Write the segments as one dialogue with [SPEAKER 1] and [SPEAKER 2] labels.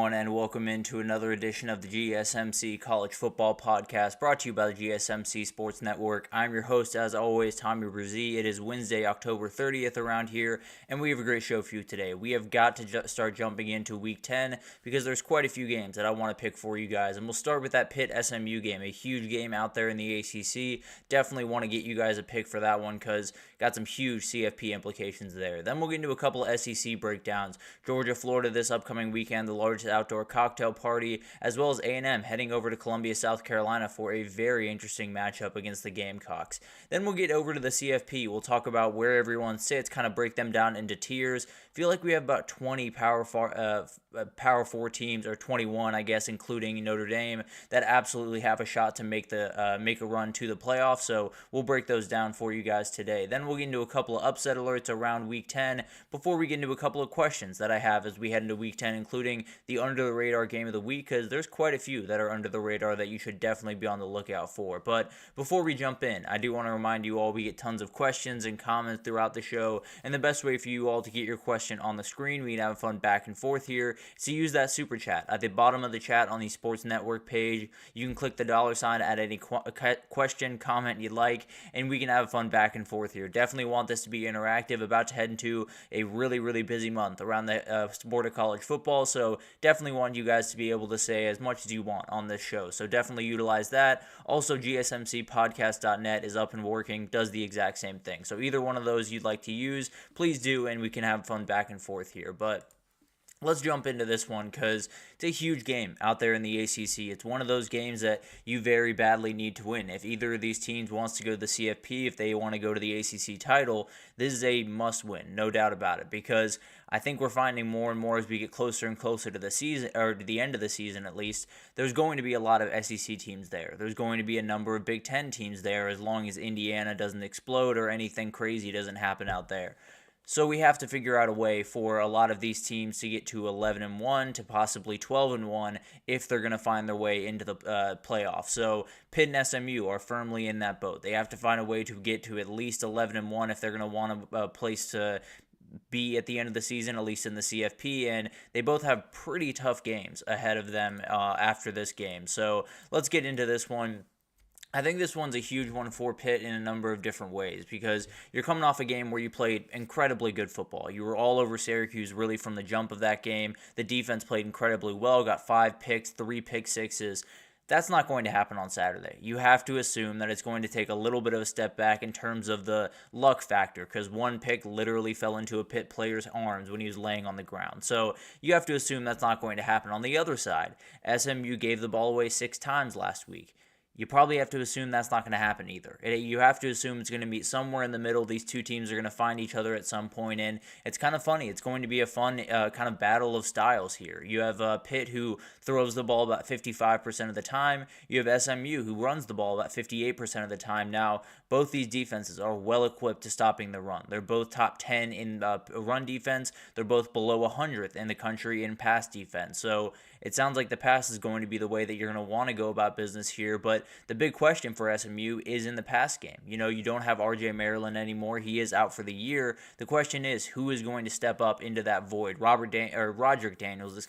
[SPEAKER 1] everyone, and welcome into another edition of the GSMC College Football Podcast, brought to you by the GSMC Sports Network. I'm your host, as always, Tommy Brzee. It is Wednesday, October 30th around here, and we have a great show for you today. We have got to start jumping into Week 10 because there's quite a few games that I want to pick for you guys, and we'll start with that Pitt-SMU game, a huge game out there in the ACC. Definitely want to get you guys a pick for that one because got some huge CFP implications there. Then we'll get into a couple of SEC breakdowns. Georgia-Florida this upcoming weekend, the largest outdoor cocktail party, as well as A&M heading over to Columbia, South Carolina for a very interesting matchup against the Gamecocks. Then we'll get over to the CFP. We'll talk about where everyone sits, kind of break them down into tiers. Feel like we have about 20 Power 4 teams, or 21, I guess, including Notre Dame, that absolutely have a shot to make a run to the playoffs. So we'll break those down for you guys today. Then we'll get into a couple of upset alerts around Week 10 before we get into a couple of questions that I have as we head into Week 10, including the under-the-radar game of the week, because there's quite a few that are under the radar that you should definitely be on the lookout for. But before we jump in, I do want to remind you all we get tons of questions and comments throughout the show, and the best way for you all to get your question on the screen, we can have fun back and forth here, is to use that super chat. At the bottom of the chat on the Sports Network page, you can click the $sign, add any question, comment you'd like, and we can have fun back and forth here. Definitely want this to be interactive. About to head into a really, really busy month around the sport of college football, so definitely want you guys to be able to say as much as you want on this show, so definitely utilize that. Also, GSMCpodcast.net is up and working, does the exact same thing, so either one of those you'd like to use, please do, and we can have fun back and forth here. But let's jump into this one because it's a huge game out there in the ACC. It's one of those games that you very badly need to win. If either of these teams wants to go to the CFP, if they want to go to the ACC title, this is a must-win, no doubt about it, because I think we're finding more and more as we get closer and closer to the season, or to the end of the season at least, there's going to be a lot of SEC teams there. There's going to be a number of Big Ten teams there as long as Indiana doesn't explode or anything crazy doesn't happen out there. So we have to figure out a way for a lot of these teams to get to 11-1 to possibly 12-1 if they're going to find their way into the playoffs. So Pitt and SMU are firmly in that boat. They have to find a way to get to at least 11-1 if they're going to want a place to be at the end of the season, at least in the CFP, and they both have pretty tough games ahead of them after this game. So let's get into this one. I think this one's a huge one for Pitt in a number of different ways because you're coming off a game where you played incredibly good football. You were all over Syracuse really from the jump of that game. The defense played incredibly well, got 5 picks, 3 pick sixes. That's not going to happen on Saturday. You have to assume that it's going to take a little bit of a step back in terms of the luck factor because one pick literally fell into a Pitt player's arms when he was laying on the ground. So you have to assume that's not going to happen. On the other side, SMU gave the ball away 6 times last week. You probably have to assume that's not going to happen either. You have to assume it's going to meet somewhere in the middle. These two teams are going to find each other at some point, and it's kind of funny. It's going to be a fun kind of battle of styles here. You have Pitt, who throws the ball about 55% of the time. You have SMU, who runs the ball about 58% of the time. Now, both these defenses are well-equipped to stopping the run. They're both top 10 in run defense. They're both below 100th in the country in pass defense. So it sounds like the pass is going to be the way that you're going to want to go about business here, but the big question for SMU is in the pass game. You know, you don't have R.J. Maryland anymore. He is out for the year. The question is, who is going to step up into that void? Roderick Daniels,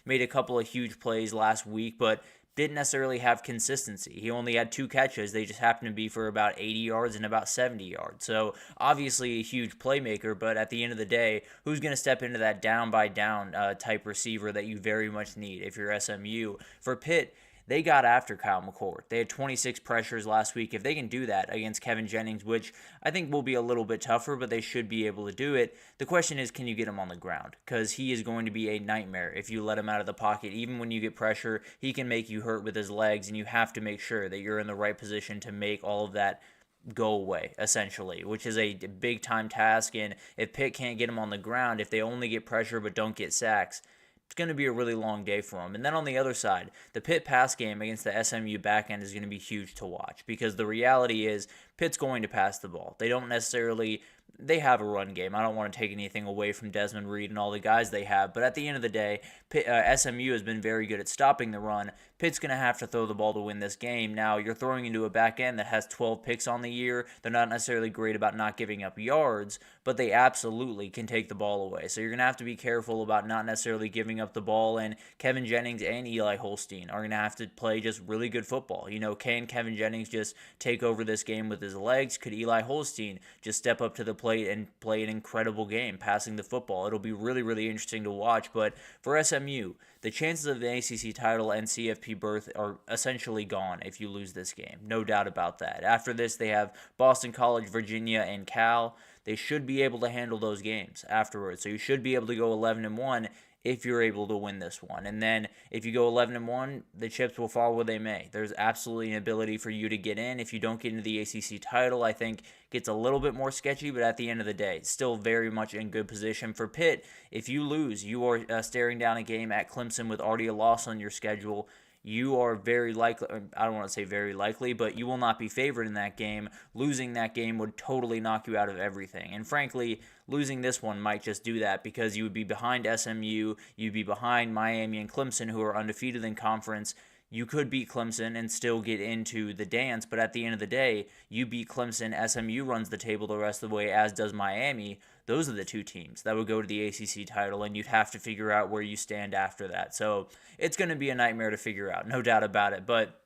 [SPEAKER 1] made a couple of huge plays last week, but didn't necessarily have consistency. He only had 2 catches. They just happened to be for about 80 yards and about 70 yards. So obviously a huge playmaker, but at the end of the day, who's going to step into that down-by-down type receiver that you very much need if you're SMU? For Pitt, they got after Kyle McCord. They had 26 pressures last week. If they can do that against Kevin Jennings, which I think will be a little bit tougher, but they should be able to do it, the question is, can you get him on the ground? Because he is going to be a nightmare if you let him out of the pocket. Even when you get pressure, he can make you hurt with his legs, and you have to make sure that you're in the right position to make all of that go away, essentially, which is a big-time task. And if Pitt can't get him on the ground, if they only get pressure but don't get sacks, it's going to be a really long day for him. And then on the other side, the Pitt pass game against the SMU backend is going to be huge to watch because the reality is Pitt's going to pass the ball. They don't necessarily they have a run game. I don't want to take anything away from Desmond Reed and all the guys they have, but at the end of the day, SMU has been very good at stopping the run. Pitt's going to have to throw the ball to win this game. Now, you're throwing into a back end that has 12 picks on the year. They're not necessarily great about not giving up yards, but they absolutely can take the ball away. So you're going to have to be careful about not necessarily giving up the ball, and Kevin Jennings and Eli Holstein are going to have to play just really good football. Can Kevin Jennings just take over this game with his legs? Could Eli Holstein just step up to the plate and play an incredible game passing the football? It'll be really, really interesting to watch, but for SMU, the chances of the ACC title and CFP berth are essentially gone if you lose this game. No doubt about that. After this, they have Boston College, Virginia, and Cal. They should be able to handle those games afterwards. So you should be able to go 11-1 if you're able to win this one. And then if you go 11-1, the chips will fall where they may. There's absolutely an ability for you to get in. If you don't get into the ACC title, I think gets a little bit more sketchy, but at the end of the day, still very much in good position. For Pitt, if you lose, you are staring down a game at Clemson with already a loss on your schedule. You are very likely, I don't want to say very likely, but you will not be favored in that game. Losing that game would totally knock you out of everything. And frankly, losing this one might just do that because you would be behind SMU, you'd be behind Miami and Clemson, who are undefeated in conference. You could beat Clemson and still get into the dance, but at the end of the day, you beat Clemson, SMU runs the table the rest of the way, as does Miami. Those are the two teams that would go to the ACC title, and you'd have to figure out where you stand after that. So it's going to be a nightmare to figure out, no doubt about it. But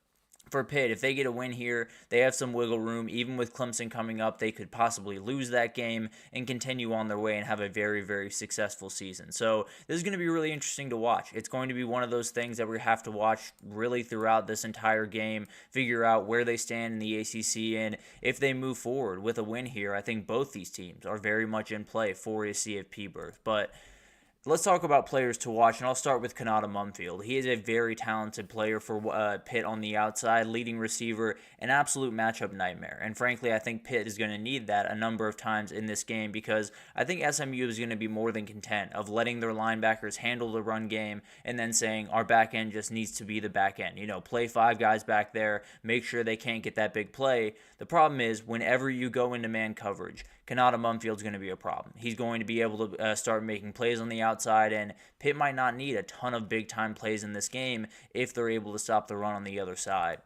[SPEAKER 1] for Pitt, if they get a win here, they have some wiggle room. Even with Clemson coming up, they could possibly lose that game and continue on their way and have a very, very successful season. So this is going to be really interesting to watch. It's going to be one of those things that we have to watch really throughout this entire game, figure out where they stand in the ACC, and if they move forward with a win here, I think both these teams are very much in play for a CFP berth. But let's talk about players to watch, and I'll start with Kanata Mumfield. He is a very talented player for Pitt on the outside, leading receiver, an absolute matchup nightmare. And frankly, I think Pitt is going to need that a number of times in this game because I think SMU is going to be more than content of letting their linebackers handle the run game and then saying our back end just needs to be the back end. Play five guys back there, make sure they can't get that big play. The problem is whenever you go into man coverage, Kanata Mumfield's going to be a problem. He's going to be able to start making plays on the outside, and Pitt might not need a ton of big-time plays in this game if they're able to stop the run on the other side.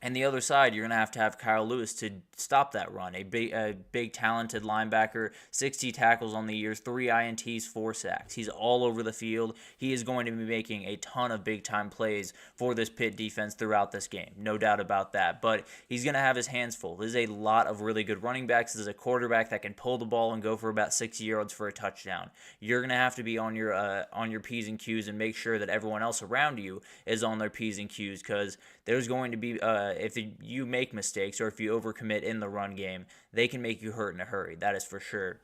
[SPEAKER 1] And the other side, you're going to have Kyle Lewis to stop that run. A big talented linebacker, 60 tackles on the year, 3 INTs, 4 sacks. He's all over the field. He is going to be making a ton of big-time plays for this Pitt defense throughout this game. No doubt about that. But he's going to have his hands full. There's a lot of really good running backs. There's a quarterback that can pull the ball and go for about 60 yards for a touchdown. You're going to have to be on your P's and Q's and make sure that everyone else around you is on their P's and Q's because there's going to be if you make mistakes or if you overcommit in the run game, they can make you hurt in a hurry. That is for sure.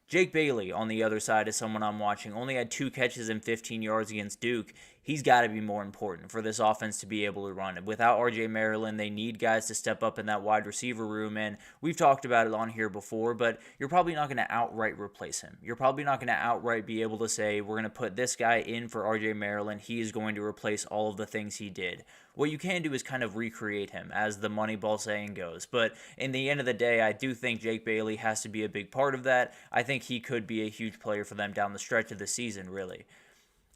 [SPEAKER 1] Jake Bailey on the other side is someone I'm watching. Only had 2 catches and 15 yards against Duke. He's got to be more important for this offense to be able to run. Without R.J. Maryland, they need guys to step up in that wide receiver room, and we've talked about it on here before, but you're probably not going to outright replace him. You're probably not going to outright be able to say, we're going to put this guy in for R.J. Maryland. He is going to replace all of the things he did. What you can do is kind of recreate him, as the Moneyball saying goes. But in the end of the day, I do think Jake Bailey has to be a big part of that. I think he could be a huge player for them down the stretch of the season, really.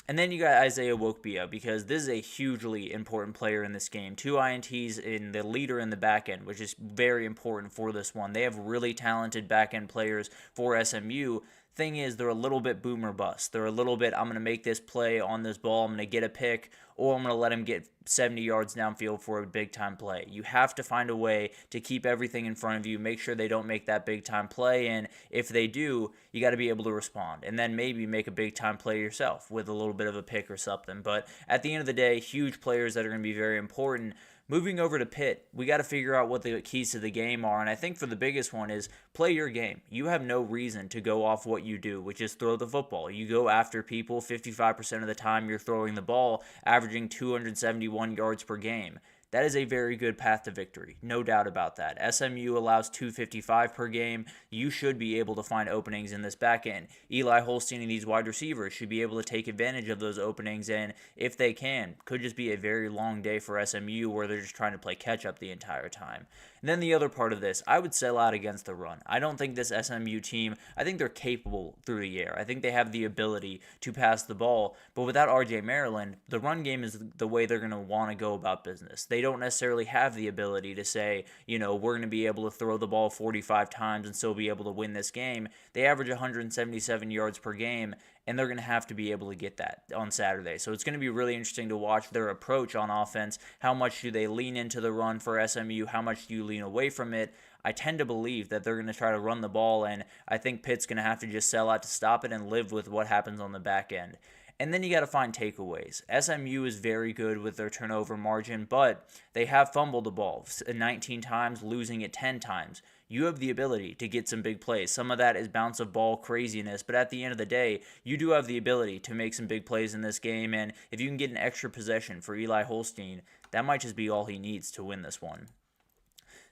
[SPEAKER 1] And then you got Isaiah Wokbia, because this is a hugely important player in this game. 2 INTs in the leader in the back end, which is very important for this one. They have really talented back end players for SMU. Thing is, they're a little bit boom or bust. They're a little bit, I'm going to make this play on this ball, I'm going to get a pick, or I'm going to let him get 70 yards downfield for a big-time play. You have to find a way to keep everything in front of you, make sure they don't make that big-time play, and if they do, you got to be able to respond, and then maybe make a big-time play yourself with a little bit of a pick or something. But at the end of the day, huge players that are going to be very important. Moving over to Pitt, we got to figure out what the keys to the game are, and I think for the biggest one is play your game. You have no reason to go off what you do, which is throw the football. You go after people 55% of the time you're throwing the ball, averaging 271 yards per game. That is a very good path to victory, no doubt about that. SMU allows 255 per game. You should be able to find openings in this back end. Eli Holstein and these wide receivers should be able to take advantage of those openings, and if they can, could just be a very long day for SMU where they're just trying to play catch-up the entire time. And then the other part of this, I would sell out against the run. I don't think this SMU team, I think they're capable through the air. I think they have the ability to pass the ball, but without RJ Maryland, the run game is the way they're going to want to go about business. They don't necessarily have the ability to say, we're going to be able to throw the ball 45 times and still be able to win this game. They average 177 yards per game, and they're going to have to be able to get that on Saturday. So it's going to be really interesting to watch their approach on offense. How much do they lean into the run for SMU? How much do you lean away from it? I tend to believe that they're going to try to run the ball, and I think Pitt's going to have to just sell out to stop it and live with what happens on the back end. And then you got to find takeaways. SMU is very good with their turnover margin, but they have fumbled the ball 19 times, losing it 10 times. You have the ability to get some big plays. Some of that is bounce of ball craziness, but at the end of the day, you do have the ability to make some big plays in this game, and if you can get an extra possession for Eli Holstein, that might just be all he needs to win this one.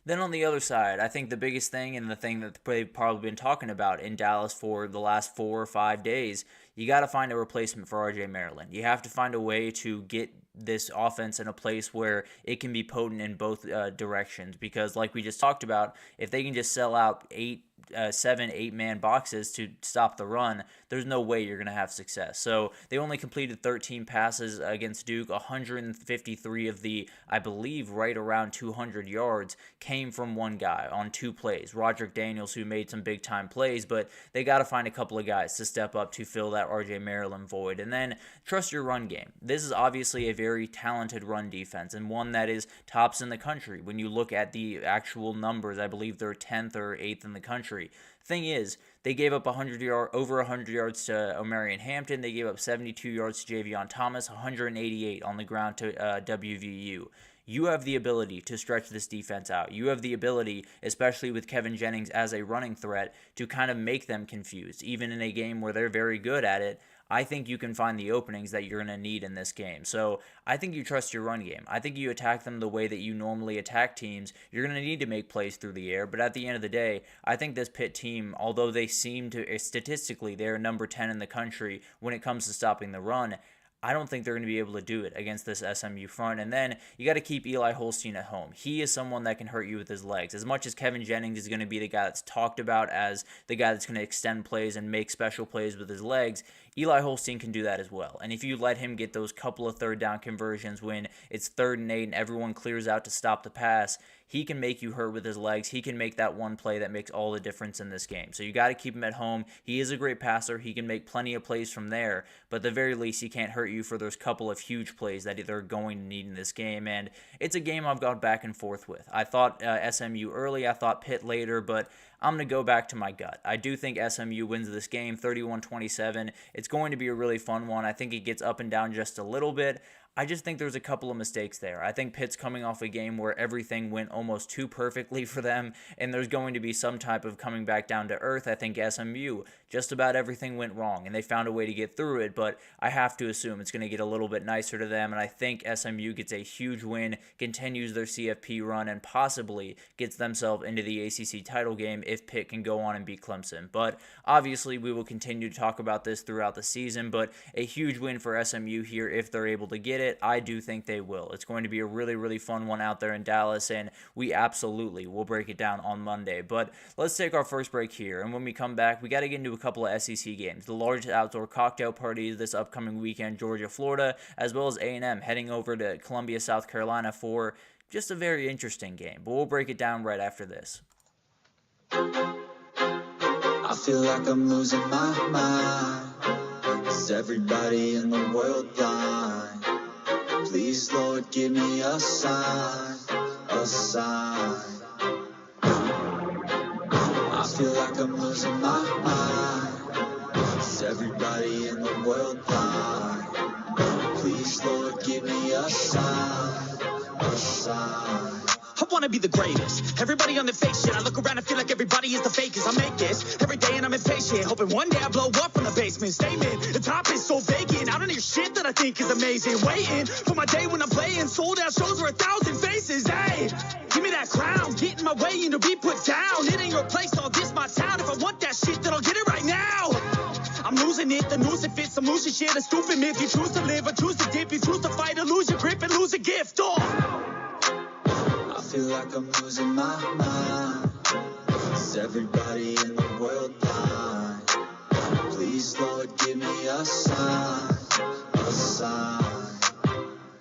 [SPEAKER 1] Then on the other side, I think the biggest thing and the thing that they've probably been talking about in Dallas for the last 4 or 5 days, you got to find a replacement for RJ Maryland. You have to find a way to get this offense in a place where it can be potent in both directions, because like we just talked about, if they can just sell out 7, 8-man boxes to stop the run, there's no way you're going to have success. So they only completed 13 passes against Duke. 153 of the, I believe, right around 200 yards came from one guy on 2 plays. Roderick Daniels, who made some big-time plays, but they got to find a couple of guys to step up to fill that RJ Maryland void. And then trust your run game. This is obviously a very talented run defense and one that is tops in the country. When you look at the actual numbers, I believe they're 10th or 8th in the country. Thing is, they gave up over 100 yards to Omarion Hampton. They gave up 72 yards to Javion Thomas, 188 on the ground to WVU. You have the ability to stretch this defense out. You have the ability, especially with Kevin Jennings as a running threat, to kind of make them confused. Even in a game where they're very good at it, I think you can find the openings that you're going to need in this game. So I think you trust your run game. I think you attack them the way that you normally attack teams. You're going to need to make plays through the air, but at the end of the day, I think this Pitt team, although they seem to, statistically, they're number 10 in the country when it comes to stopping the run, I don't think they're going to be able to do it against this SMU front. And then you got to keep Eli Holstein at home. He is someone that can hurt you with his legs. As much as Kevin Jennings is going to be the guy that's talked about as the guy that's going to extend plays and make special plays with his legs, Eli Holstein can do that as well. And if you let him get those couple of third down conversions when it's 3rd and 8 and everyone clears out to stop the pass, he can make you hurt with his legs. He can make that one play that makes all the difference in this game. So you got to keep him at home. He is a great passer. He can make plenty of plays from there, but at the very least, he can't hurt you for those couple of huge plays that they're going to need in this game. And it's a game I've gone back and forth with. I thought SMU early. I thought Pitt later, but I'm going to go back to my gut. I do think SMU wins this game 31-27. It's going to be a really fun one. I think it gets up and down just a little bit. I just think there's a couple of mistakes there. I think Pitt's coming off a game where everything went almost too perfectly for them, and there's going to be some type of coming back down to earth. I think SMU, just about everything went wrong, and they found a way to get through it, but I have to assume it's going to get a little bit nicer to them, and I think SMU gets a huge win, continues their CFP run, and possibly gets themselves into the ACC title game if Pitt can go on and beat Clemson. But obviously, we will continue to talk about this throughout the season, but a huge win for SMU here if they're able to get it. I do think they will. It's going to be a really, really fun one out there in Dallas, and we absolutely will break it down on Monday. But let's take our first break here, and when we come back, we got to get into a couple of SEC games. The largest outdoor cocktail parties this upcoming weekend, Georgia, Florida, as well as A&M heading over to Columbia, South Carolina for just a very interesting game. But we'll break it down right after this.
[SPEAKER 2] I feel like I'm losing my mind. Is everybody in the world blind? Please, Lord, give me a sign, a sign. I feel like I'm losing my mind. Is everybody in the world blind? Please, Lord, give me a sign, a sign.
[SPEAKER 3] I wanna be the greatest. Everybody on the fake shit. I look around and feel like everybody is the fakest. I make this every day and I'm impatient, hoping one day I blow up from the basement. Statement, the top is so vacant. I don't hear shit that I think is amazing. Waiting for my day when I'm playing sold out shows where 1,000 faces. Hey, give me that crown, get in my way and to be put down. It ain't your place, all this my town. If I want that shit, then I'll get it right now. I'm losing it, the news it fits. I'm losing shit, a stupid myth. You choose to live or choose to dip. You choose to fight or lose your grip and lose a gift. Oh.
[SPEAKER 2] I feel like I'm losing my mind. Is everybody in the world blind? Please, Lord, give me a sign, a sign.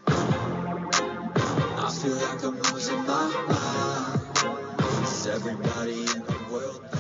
[SPEAKER 2] I feel like I'm losing my mind. Is everybody in the world blind?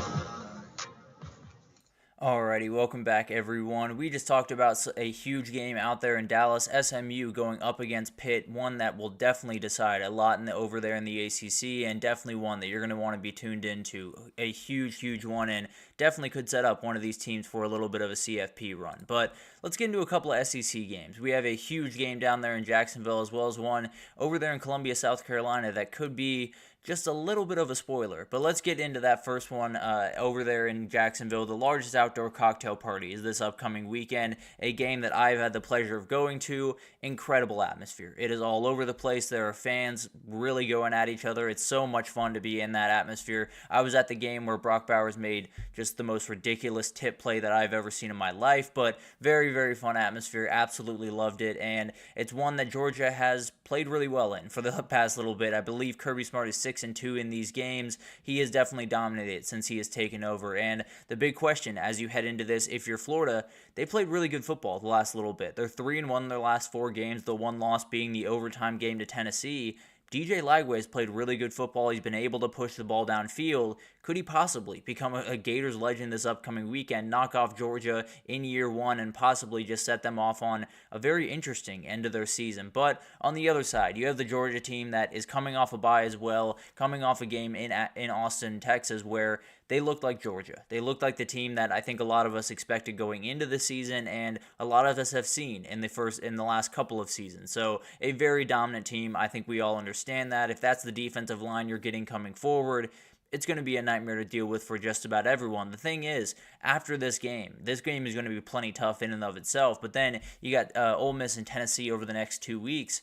[SPEAKER 1] Alrighty, welcome back everyone. We just talked about a huge game out there in Dallas, SMU going up against Pitt, one that will definitely decide a lot over there in the ACC, and definitely one that you're going to want to be tuned into. A huge one, and definitely could set up one of these teams for a little bit of a CFP run. But let's get into a couple of SEC games. We have a huge game down there in Jacksonville, as well as one over there in Columbia, South Carolina, that could be just a little bit of a spoiler, but let's get into that first one over there in Jacksonville. The largest outdoor cocktail party is this upcoming weekend, a game that I've had the pleasure of going to. Incredible atmosphere. It is all over the place. There are fans really going at each other. It's so much fun to be in that atmosphere. I was at the game where Brock Bowers made just the most ridiculous tip play that I've ever seen in my life, but very fun atmosphere. Absolutely loved it, and it's one that Georgia has played really well in for the past little bit. I believe Kirby Smart is 6-2 in these games. He has definitely dominated since he has taken over. And the big question as you head into this, if you're Florida, they played really good football the last little bit. They're 3-1 in their last 4 games, the one loss being the overtime game to Tennessee. DJ Lagway has played really good football. He's been able to push the ball downfield. Could he possibly become a Gators legend this upcoming weekend, knock off Georgia in year one, and possibly just set them off on a very interesting end of their season? But on the other side, you have the Georgia team that is coming off a bye as well, coming off a game in Austin, Texas, where they looked like Georgia. They looked like the team that I think a lot of us expected going into the season, and a lot of us have seen in the last couple of seasons. So a very dominant team. I think we all understand that. If that's the defensive line you're getting coming forward, it's going to be a nightmare to deal with for just about everyone. The thing is, after this game is going to be plenty tough in and of itself, but then you got Ole Miss and Tennessee over the next 2 weeks.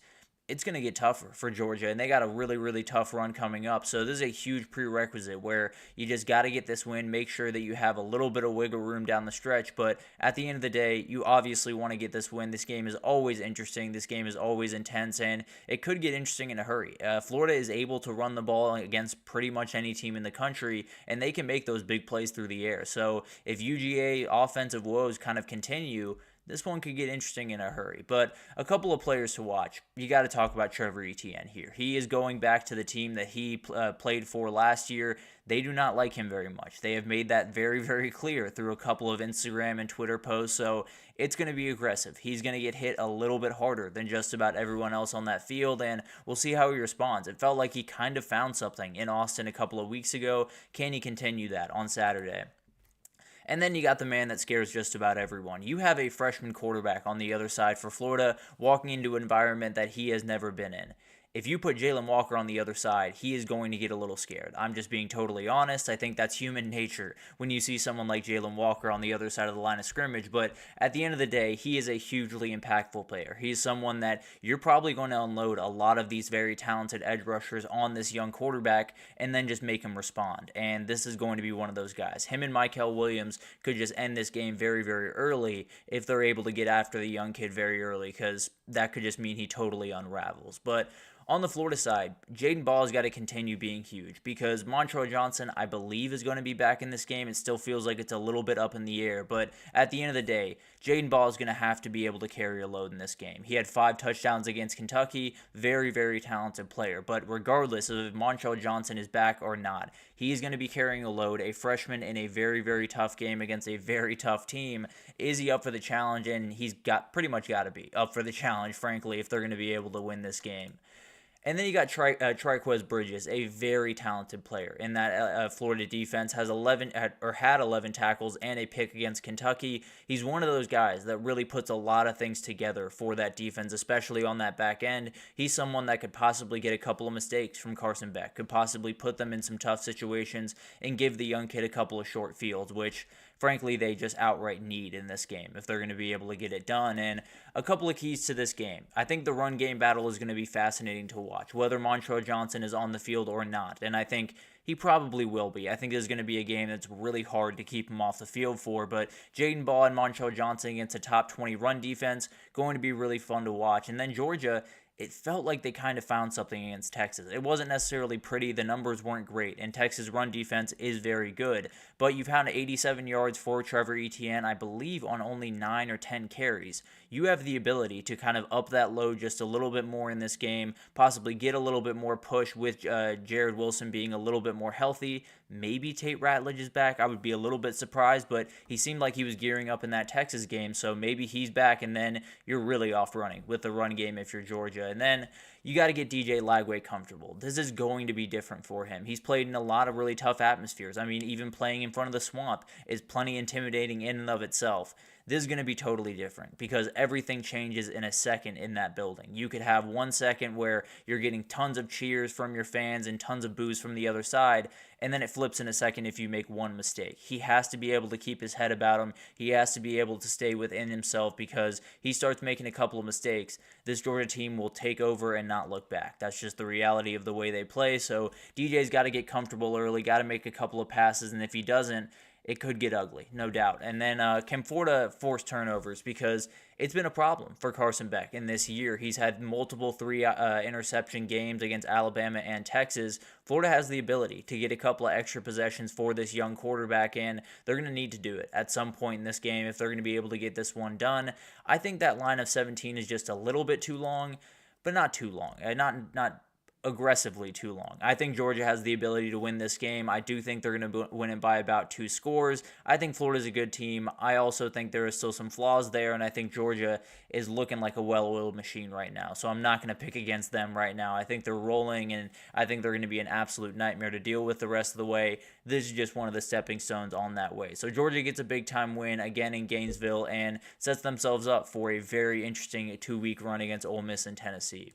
[SPEAKER 1] It's going to get tougher for Georgia, and they got a really tough run coming up. So this is a huge prerequisite where you just got to get this win, make sure that you have a little bit of wiggle room down the stretch. But at the end of the day, you obviously want to get this win. This game is always interesting. This game is always intense, and it could get interesting in a hurry. Florida is able to run the ball against pretty much any team in the country, and they can make those big plays through the air. So if UGA offensive woes kind of continue, this one could get interesting in a hurry. But a couple of players to watch. You got to talk about Trevor Etienne here. He is going back to the team that he played for last year. They do not like him very much. They have made that very clear through a couple of Instagram and Twitter posts. So it's going to be aggressive. He's going to get hit a little bit harder than just about everyone else on that field, and we'll see how he responds. It felt like he kind of found something in Austin a couple of weeks ago. Can he continue that on Saturday? And then you got the man that scares just about everyone. You have a freshman quarterback on the other side for Florida walking into an environment that he has never been in. If you put Jalen Walker on the other side, he is going to get a little scared. I'm just being totally honest. I think that's human nature when you see someone like Jalen Walker on the other side of the line of scrimmage. But at the end of the day, he is a hugely impactful player. He's someone that you're probably going to unload a lot of these very talented edge rushers on this young quarterback and then just make him respond. And this is going to be one of those guys. Him and Mykel Williams could just end this game very early if they're able to get after the young kid very early, because that could just mean he totally unravels. But on the Florida side, Jaden Ball has got to continue being huge because Montrell Johnson, I believe, is going to be back in this game. It still feels like it's a little bit up in the air, but at the end of the day, Jaden Ball is going to have to be able to carry a load in this game. He had 5 touchdowns against Kentucky, very talented player, but regardless of if Montrell Johnson is back or not, he is going to be carrying a load, a freshman in a very tough game against a very tough team. Is he up for the challenge? And he's pretty much got to be up for the challenge, frankly, if they're going to be able to win this game. And then you got Triquez Bridges, a very talented player in that Florida defense, had 11 tackles and a pick against Kentucky. He's one of those guys that really puts a lot of things together for that defense, especially on that back end. He's someone that could possibly get a couple of mistakes from Carson Beck, could possibly put them in some tough situations and give the young kid a couple of short fields, which frankly, they just outright need in this game if they're going to be able to get it done. And a couple of keys to this game. I think the run game battle is going to be fascinating to watch, whether Montrell Johnson is on the field or not. And I think he probably will be. I think this is going to be a game that's really hard to keep him off the field for. But Jaden Ball and Montrell Johnson against a top 20 run defense, going to be really fun to watch. And then Georgia, it felt like they kind of found something against Texas. It wasn't necessarily pretty. The numbers weren't great, and Texas' run defense is very good. But you've had 87 yards for Trevor Etienne, I believe, on only 9 or 10 carries. You have the ability to kind of up that load just a little bit more in this game, possibly get a little bit more push with Jared Wilson being a little bit more healthy. Maybe Tate Ratledge is back. I would be a little bit surprised, but he seemed like he was gearing up in that Texas game, so maybe he's back, and then you're really off running with the run game if you're Georgia. And then you got to get DJ Lagway comfortable. This is going to be different for him. He's played in a lot of really tough atmospheres. I mean, even playing in front of the Swamp is plenty intimidating in and of itself. This is going to be totally different because everything changes in a second in that building. You could have 1 second where you're getting tons of cheers from your fans and tons of boos from the other side, and then it flips in a second if you make one mistake. He has to be able to keep his head about him. He has to be able to stay within himself because he starts making a couple of mistakes. This Georgia team will take over and not look back. That's just the reality of the way they play. So DJ's got to get comfortable early, got to make a couple of passes, and if he doesn't, it could get ugly, no doubt. And then can Florida force turnovers? Because it's been a problem for Carson Beck in this year. He's had multiple 3 interception games against Alabama and Texas. Florida has the ability to get a couple of extra possessions for this young quarterback, and they're going to need to do it at some point in this game if they're going to be able to get this one done. I think that line of 17 is just a little bit too long, but not too long. Not aggressively too long. I think Georgia has the ability to win this game. I do think they're going to win it by about 2 scores. I think Florida's a good team. I also think there is still some flaws there, and I think Georgia is looking like a well-oiled machine right now. So I'm not going to pick against them right now. I think they're rolling, and I think they're going to be an absolute nightmare to deal with the rest of the way. This is just one of the stepping stones on that way. So Georgia gets a big-time win again in Gainesville and sets themselves up for a very interesting 2-week run against Ole Miss and Tennessee.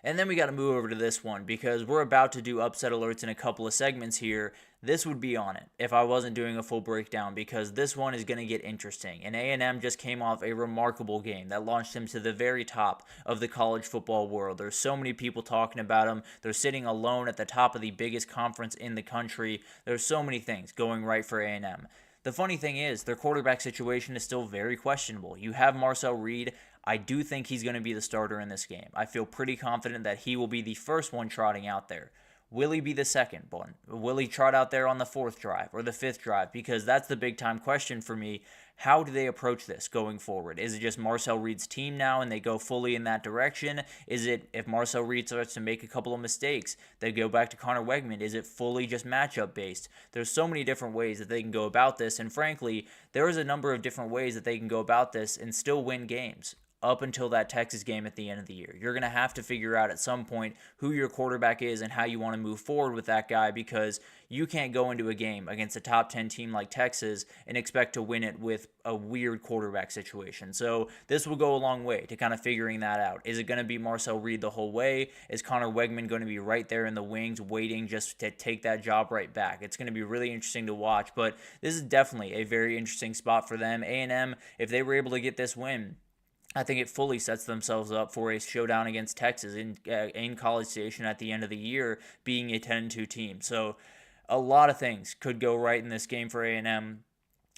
[SPEAKER 1] And then we got to move over to this one because we're about to do upset alerts in a couple of segments here. This would be on it if I wasn't doing a full breakdown because this one is going to get interesting. And A&M just came off a remarkable game that launched them to the very top of the college football world. There's so many people talking about them. They're sitting alone at the top of the biggest conference in the country. There's so many things going right for A&M. The funny thing is, their quarterback situation is still very questionable. You have Marcel Reed. I do think he's going to be the starter in this game. I feel pretty confident that he will be the first one trotting out there. Will he be the second one? Will he trot out there on the 4th drive or the 5th drive? Because that's the big time question for me. How do they approach this going forward? Is it just Marcel Reed's team now and they go fully in that direction? Is it if Marcel Reed starts to make a couple of mistakes, they go back to Connor Wegman? Is it fully just matchup based? There's so many different ways that they can go about this, and frankly, there is a number of different ways that they can go about this and still win games up until that Texas game at the end of the year. You're going to have to figure out at some point who your quarterback is and how you want to move forward with that guy because you can't go into a game against a top 10 team like Texas and expect to win it with a weird quarterback situation. So this will go a long way to kind of figuring that out. Is it going to be Marcel Reed the whole way? Is Connor Wegman going to be right there in the wings waiting just to take that job right back? It's going to be really interesting to watch, but this is definitely a very interesting spot for them. A&M, if they were able to get this win, I think it fully sets themselves up for a showdown against Texas in College Station at the end of the year, being a 10-2 team. So a lot of things could go right in this game for A&M.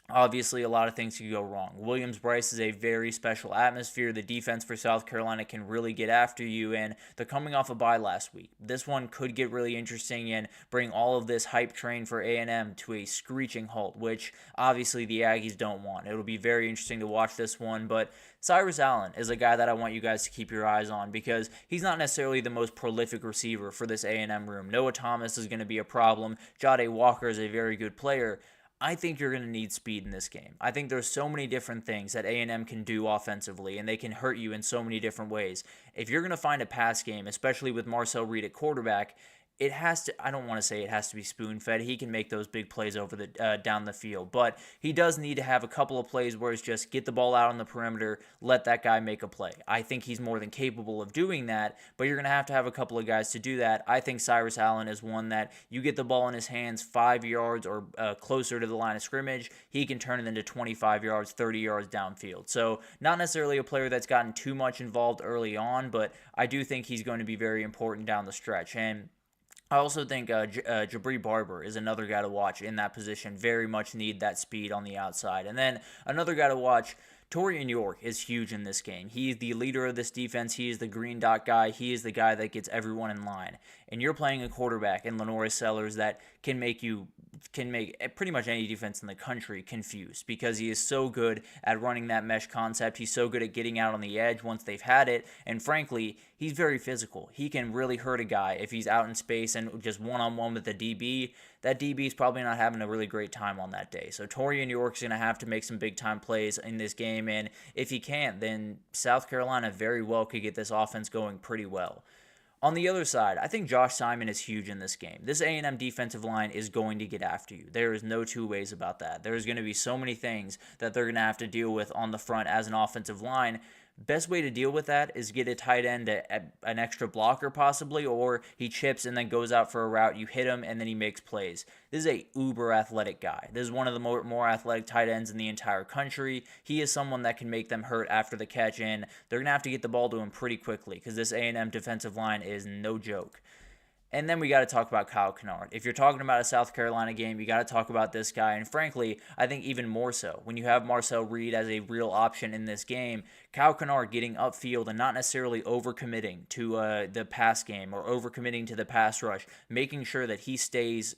[SPEAKER 1] Obviously, a lot of things could go wrong. Williams-Brice is a very special atmosphere. The defense for South Carolina can really get after you, and they're coming off a bye last week. This one could get really interesting and bring all of this hype train for A&M to a screeching halt, which obviously the Aggies don't want. It'll be very interesting to watch this one, but Cyrus Allen is a guy that I want you guys to keep your eyes on because he's not necessarily the most prolific receiver for this A&M room. Noah Thomas is going to be a problem. Jade Walker is a very good player. I think you're going to need speed in this game. I think there's so many different things that A&M can do offensively, and they can hurt you in so many different ways. If you're going to find a pass game, especially with Marcel Reed at quarterback, it has to, I don't want to say it has to be spoon-fed. He can make those big plays over the down the field, but he does need to have a couple of plays where it's just get the ball out on the perimeter, let that guy make a play. I think he's more than capable of doing that, but you're going to have a couple of guys to do that. I think Cyrus Allen is one that you get the ball in his hands 5 yards or closer to the line of scrimmage, he can turn it into 25 yards, 30 yards downfield. So not necessarily a player that's gotten too much involved early on, but I do think he's going to be very important down the stretch. And I also think Jabri Barber is another guy to watch in that position. Very much need that speed on the outside. And then another guy to watch, Torian York is huge in this game. He's the leader of this defense. He is the green dot guy. He is the guy that gets everyone in line. And you're playing a quarterback in Lenoris Sellers that can make pretty much any defense in the country confused, because he is so good at running that mesh concept. He's so good at getting out on the edge once they've had it. And frankly, he's very physical. He can really hurt a guy if he's out in space and just one-on-one with the DB. That DB is probably not having a really great time on that day. So Torian York's going to have to make some big-time plays in this game, and if he can't, then South Carolina very well could get this offense going pretty well. On the other side, I think Josh Simon is huge in this game. This A&M defensive line is going to get after you. There is no two ways about that. There's going to be so many things that they're going to have to deal with on the front as an offensive line. Best way to deal with that is get a tight end an extra blocker possibly, or he chips and then goes out for a route, you hit him, and then he makes plays. This is a uber athletic guy. This is one of the more athletic tight ends in the entire country. He is someone that can make them hurt after the catch, and they're going to have to get the ball to him pretty quickly because this A&M defensive line is no joke. And then we got to talk about Kyle Kennard. If you're talking about a South Carolina game, you got to talk about this guy. And frankly, I think even more so, when you have Marcel Reed as a real option in this game, Kyle Kennard getting upfield and not necessarily overcommitting to the pass game or overcommitting to the pass rush, making sure that he stays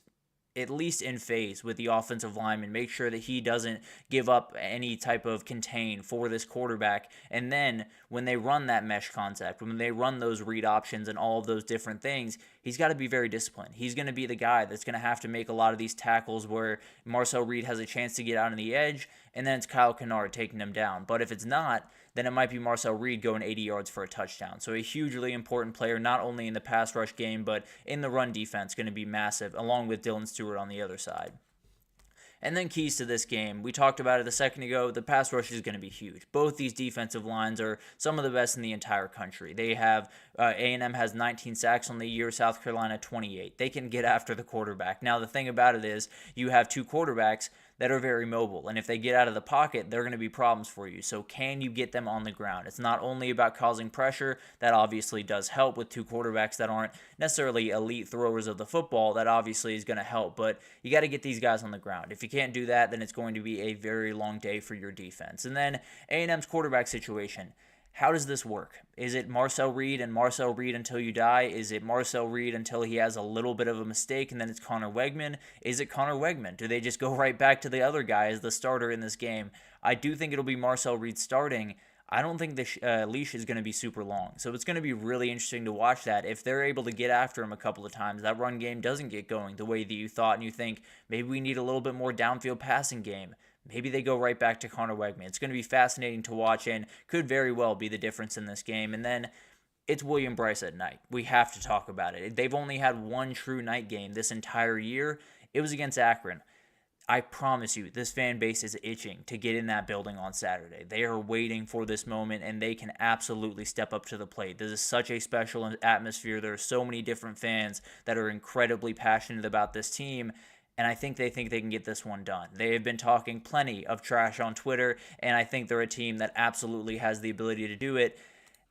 [SPEAKER 1] at least in phase with the offensive lineman, make sure that he doesn't give up any type of contain for this quarterback. And then when they run that mesh concept, when they run those read options and all of those different things, he's got to be very disciplined. He's going to be the guy that's going to have to make a lot of these tackles where Marcel Reed has a chance to get out on the edge, and then it's Kyle Kennard taking him down. But if it's not, then it might be Marcel Reed going 80 yards for a touchdown. So a hugely important player, not only in the pass rush game, but in the run defense, going to be massive, along with Dylan Stewart on the other side. And then keys to this game, we talked about it a second ago, the pass rush is going to be huge. Both these defensive lines are some of the best in the entire country. They have, A&M has 19 sacks on the year, South Carolina 28. They can get after the quarterback. Now the thing about it is, you have two quarterbacks that are very mobile, and if they get out of the pocket, they're going to be problems for you. So can you get them on the ground? It's not only about causing pressure. That obviously does help with two quarterbacks that aren't necessarily elite throwers of the football. That obviously is going to help, but you got to get these guys on the ground. If you can't do that, then it's going to be a very long day for your defense. And then A&M's quarterback situation. How does this work? Is it Marcel Reed and Marcel Reed until you die? Is it Marcel Reed until he has a little bit of a mistake and then it's Connor Wegman? Is it Connor Wegman? Do they just go right back to the other guy as the starter in this game? I do think it'll be Marcel Reed starting. I don't think the leash is going to be super long. So it's going to be really interesting to watch that. If they're able to get after him a couple of times, that run game doesn't get going the way that you thought, and you think maybe we need a little bit more downfield passing game. Maybe they go right back to Connor Wegman. It's going to be fascinating to watch and could very well be the difference in this game. And then it's William Bryce at night. We have to talk about it. They've only had one true night game this entire year. It was against Akron. I promise you, this fan base is itching to get in that building on Saturday. They are waiting for this moment, and they can absolutely step up to the plate. This is such a special atmosphere. There are so many different fans that are incredibly passionate about this team, and I think they can get this one done. They have been talking plenty of trash on Twitter, and I think they're a team that absolutely has the ability to do it,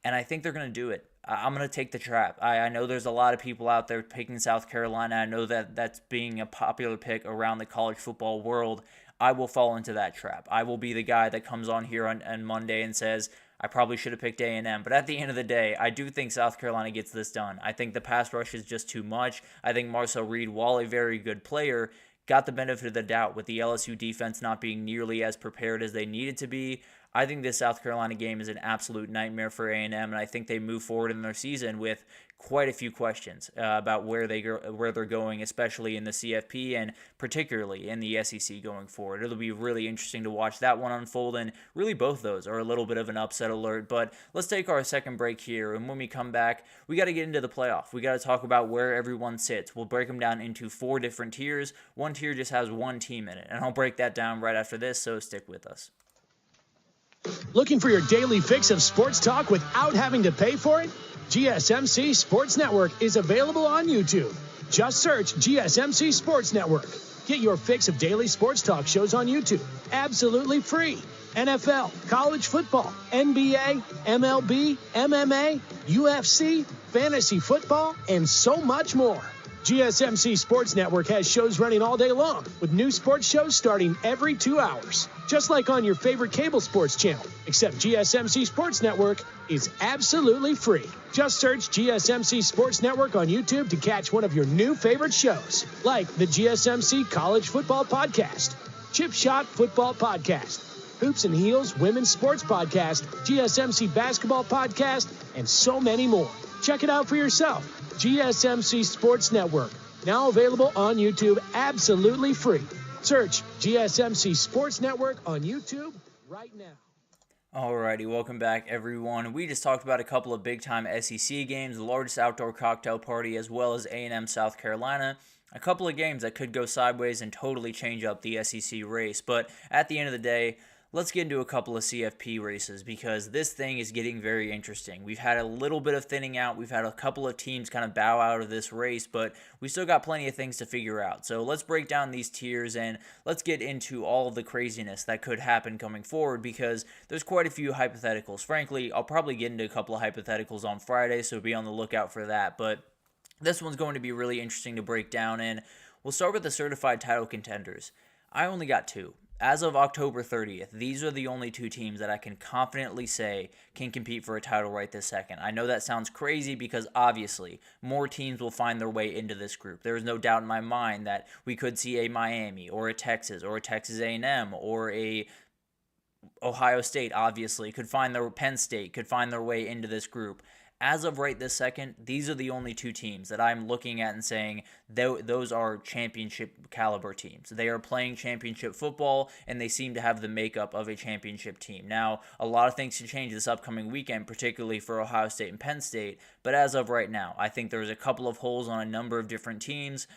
[SPEAKER 1] and I think they're going to do it. I'm going to take the trap. I know there's a lot of people out there picking South Carolina. I know that that's being a popular pick around the college football world. I will fall into that trap. I will be the guy that comes on here on Monday and says, I probably should have picked A&M. But at the end of the day, I do think South Carolina gets this done. I think the pass rush is just too much. I think Marcel Reed, while a very good player, got the benefit of the doubt with the LSU defense not being nearly as prepared as they needed to be. I think this South Carolina game is an absolute nightmare for A&M, and I think they move forward in their season with quite a few questions about where they're going, especially in the CFP and particularly in the SEC going forward. It'll be really interesting to watch that one unfold, and really both those are a little bit of an upset alert. But let's take our second break here, and when we come back, we got to get into the playoff. We got to talk about where everyone sits. We'll break them down into 4 different tiers. One tier just has one team in it, and I'll break that down right after this, so stick with us.
[SPEAKER 4] Looking for your daily fix of sports talk without having to pay for it? GSMC Sports Network is available on YouTube. Just search GSMC Sports Network. Get your fix of daily sports talk shows on YouTube, absolutely free. NFL, college football, NBA, MLB, MMA, UFC, fantasy football, and so much more. GSMC Sports Network has shows running all day long, with new sports shows starting every 2 hours. Just like on your favorite cable sports channel, except GSMC Sports Network is absolutely free. Just search GSMC Sports Network on YouTube to catch one of your new favorite shows, like the GSMC College Football Podcast, Chip Shot Football Podcast, Hoops and Heels Women's Sports Podcast, GSMC Basketball Podcast, and so many more. Check it out for yourself. GSMC Sports Network, now available on YouTube absolutely free. Search GSMC Sports Network on YouTube right now.
[SPEAKER 1] Alrighty, welcome back everyone. We just talked about a couple of big-time SEC games, the largest outdoor cocktail party, as well as A&M-South Carolina. A couple of games that could go sideways and totally change up the SEC race. But at the end of the day, let's get into a couple of CFP races because this thing is getting very interesting. We've had a little bit of thinning out. We've had a couple of teams kind of bow out of this race, but we still got plenty of things to figure out. So let's break down these tiers and let's get into all of the craziness that could happen coming forward because there's quite a few hypotheticals. Frankly, I'll probably get into a couple of hypotheticals on Friday, so be on the lookout for that. But this one's going to be really interesting to break down, and we'll start with the certified title contenders. I only got two. As of October 30th, these are the only two teams that I can confidently say can compete for a title right this second. I know that sounds crazy because obviously more teams will find their way into this group. There is no doubt in my mind that we could see a Miami or a Texas A&M or a Ohio State, obviously, Penn State could find their way into this group. As of right this second, these are the only two teams that I'm looking at and saying those are championship caliber teams. They are playing championship football, and they seem to have the makeup of a championship team. Now, a lot of things can change this upcoming weekend, particularly for Ohio State and Penn State, but as of right now, I think there's a couple of holes on a number of different teams.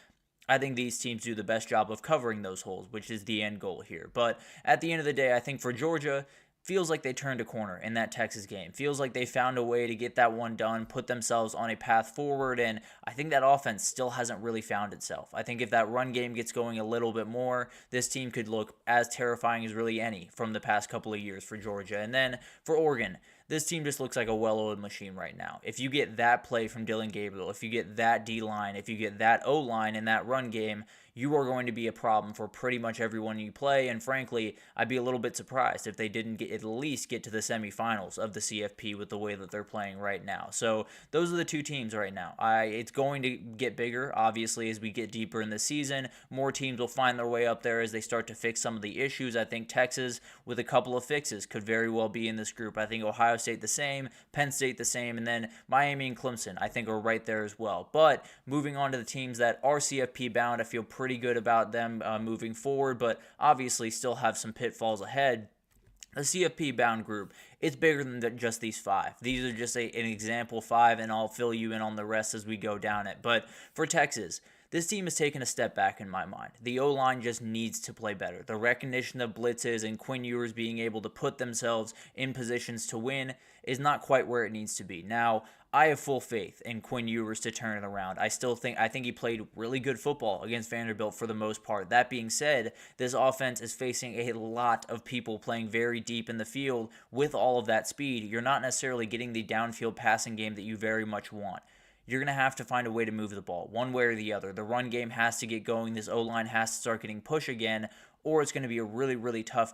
[SPEAKER 1] I think these teams do the best job of covering those holes, which is the end goal here. But at the end of the day, I think for Georgia, feels like they turned a corner in that Texas game. Feels like they found a way to get that one done, put themselves on a path forward, and I think that offense still hasn't really found itself. I think if that run game gets going a little bit more, this team could look as terrifying as really any from the past couple of years for Georgia. And then for Oregon, this team just looks like a well-oiled machine right now. If you get that play from Dylan Gabriel, if you get that D-line, if you get that O-line in that run game, you are going to be a problem for pretty much everyone you play, and frankly, I'd be a little bit surprised if they didn't at least get to the semifinals of the CFP with the way that they're playing right now. So those are the two teams right now. It's going to get bigger, obviously, as we get deeper in the season. More teams will find their way up there as they start to fix some of the issues. I think Texas, with a couple of fixes, could very well be in this group. I think Ohio State the same, Penn State the same, and then Miami and Clemson, I think, are right there as well. But moving on to the teams that are CFP bound, I feel pretty good about them moving forward, but obviously still have some pitfalls ahead. The CFP bound group, it's bigger than just these five. These are just an example five, and I'll fill you in on the rest as we go down it. But for Texas, this team has taken a step back in my mind. The O-line just needs to play better. The recognition of blitzes and Quinn Ewers being able to put themselves in positions to win is not quite where it needs to be. Now, I have full faith in Quinn Ewers to turn it around. I think he played really good football against Vanderbilt for the most part. That being said, this offense is facing a lot of people playing very deep in the field with all of that speed. You're not necessarily getting the downfield passing game that you very much want. You're going to have to find a way to move the ball, one way or the other. The run game has to get going. This O-line has to start getting push again, or it's going to be a really, really tough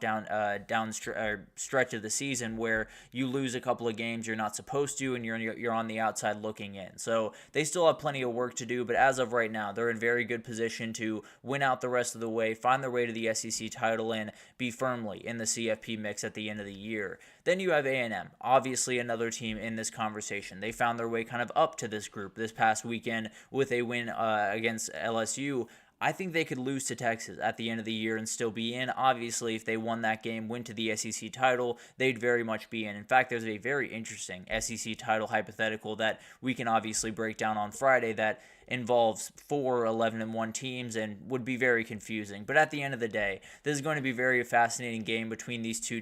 [SPEAKER 1] stretch of the season where you lose a couple of games you're not supposed to, and you're on the outside looking in. So they still have plenty of work to do, but as of right now, they're in very good position to win out the rest of the way, find their way to the SEC title, and be firmly in the CFP mix at the end of the year. Then you have A&M, obviously another team in this conversation. They found their way kind of up to this group this past weekend with a win against LSU. I think they could lose to Texas at the end of the year and still be in. Obviously, if they won that game, went to the SEC title, they'd very much be in. In fact, there's a very interesting SEC title hypothetical that we can obviously break down on Friday that involves 4 11-1 teams and would be very confusing. But at the end of the day, this is going to be a very fascinating game between those two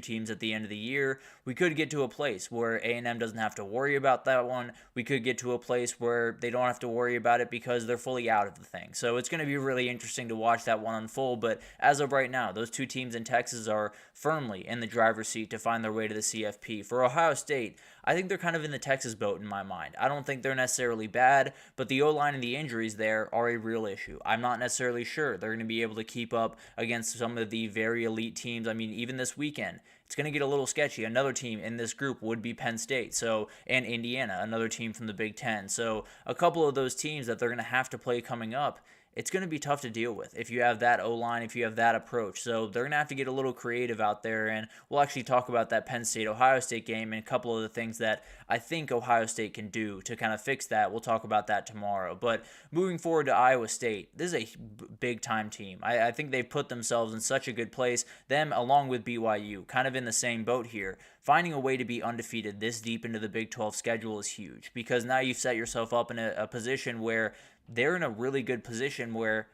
[SPEAKER 1] teams at the end of the year. We could get to a place where A&M doesn't have to worry about that one. We could get to a place where they don't have to worry about it because they're fully out of the thing. So it's going to be really interesting to watch that one unfold. But as of right now, those two teams in Texas are firmly in the driver's seat to find their way to the CFP. For Ohio State, I think they're kind of in the Texas boat in my mind. I don't think they're necessarily bad. bad, but the O-line and the injuries there are a real issue. I'm not necessarily sure they're going to be able to keep up against some of the very elite teams. I mean, even this weekend, it's going to get a little sketchy. Another team in this group would be Penn State, and Indiana, another team from the Big Ten. So a couple of those teams that they're going to have to play coming up, it's going to be tough to deal with if you have that O-line, if you have that approach. So they're going to have to get a little creative out there, and we'll actually talk about that Penn State-Ohio State game and a couple of the things that I think Ohio State can do to kind of fix that. We'll talk about that tomorrow. But moving forward to Iowa State, this is a big-time team. I think they've put themselves in such a good place, them along with BYU, kind of in the same boat here. Finding a way to be undefeated this deep into the Big 12 schedule is huge, because now you've set yourself up in a position where they're in a really good position where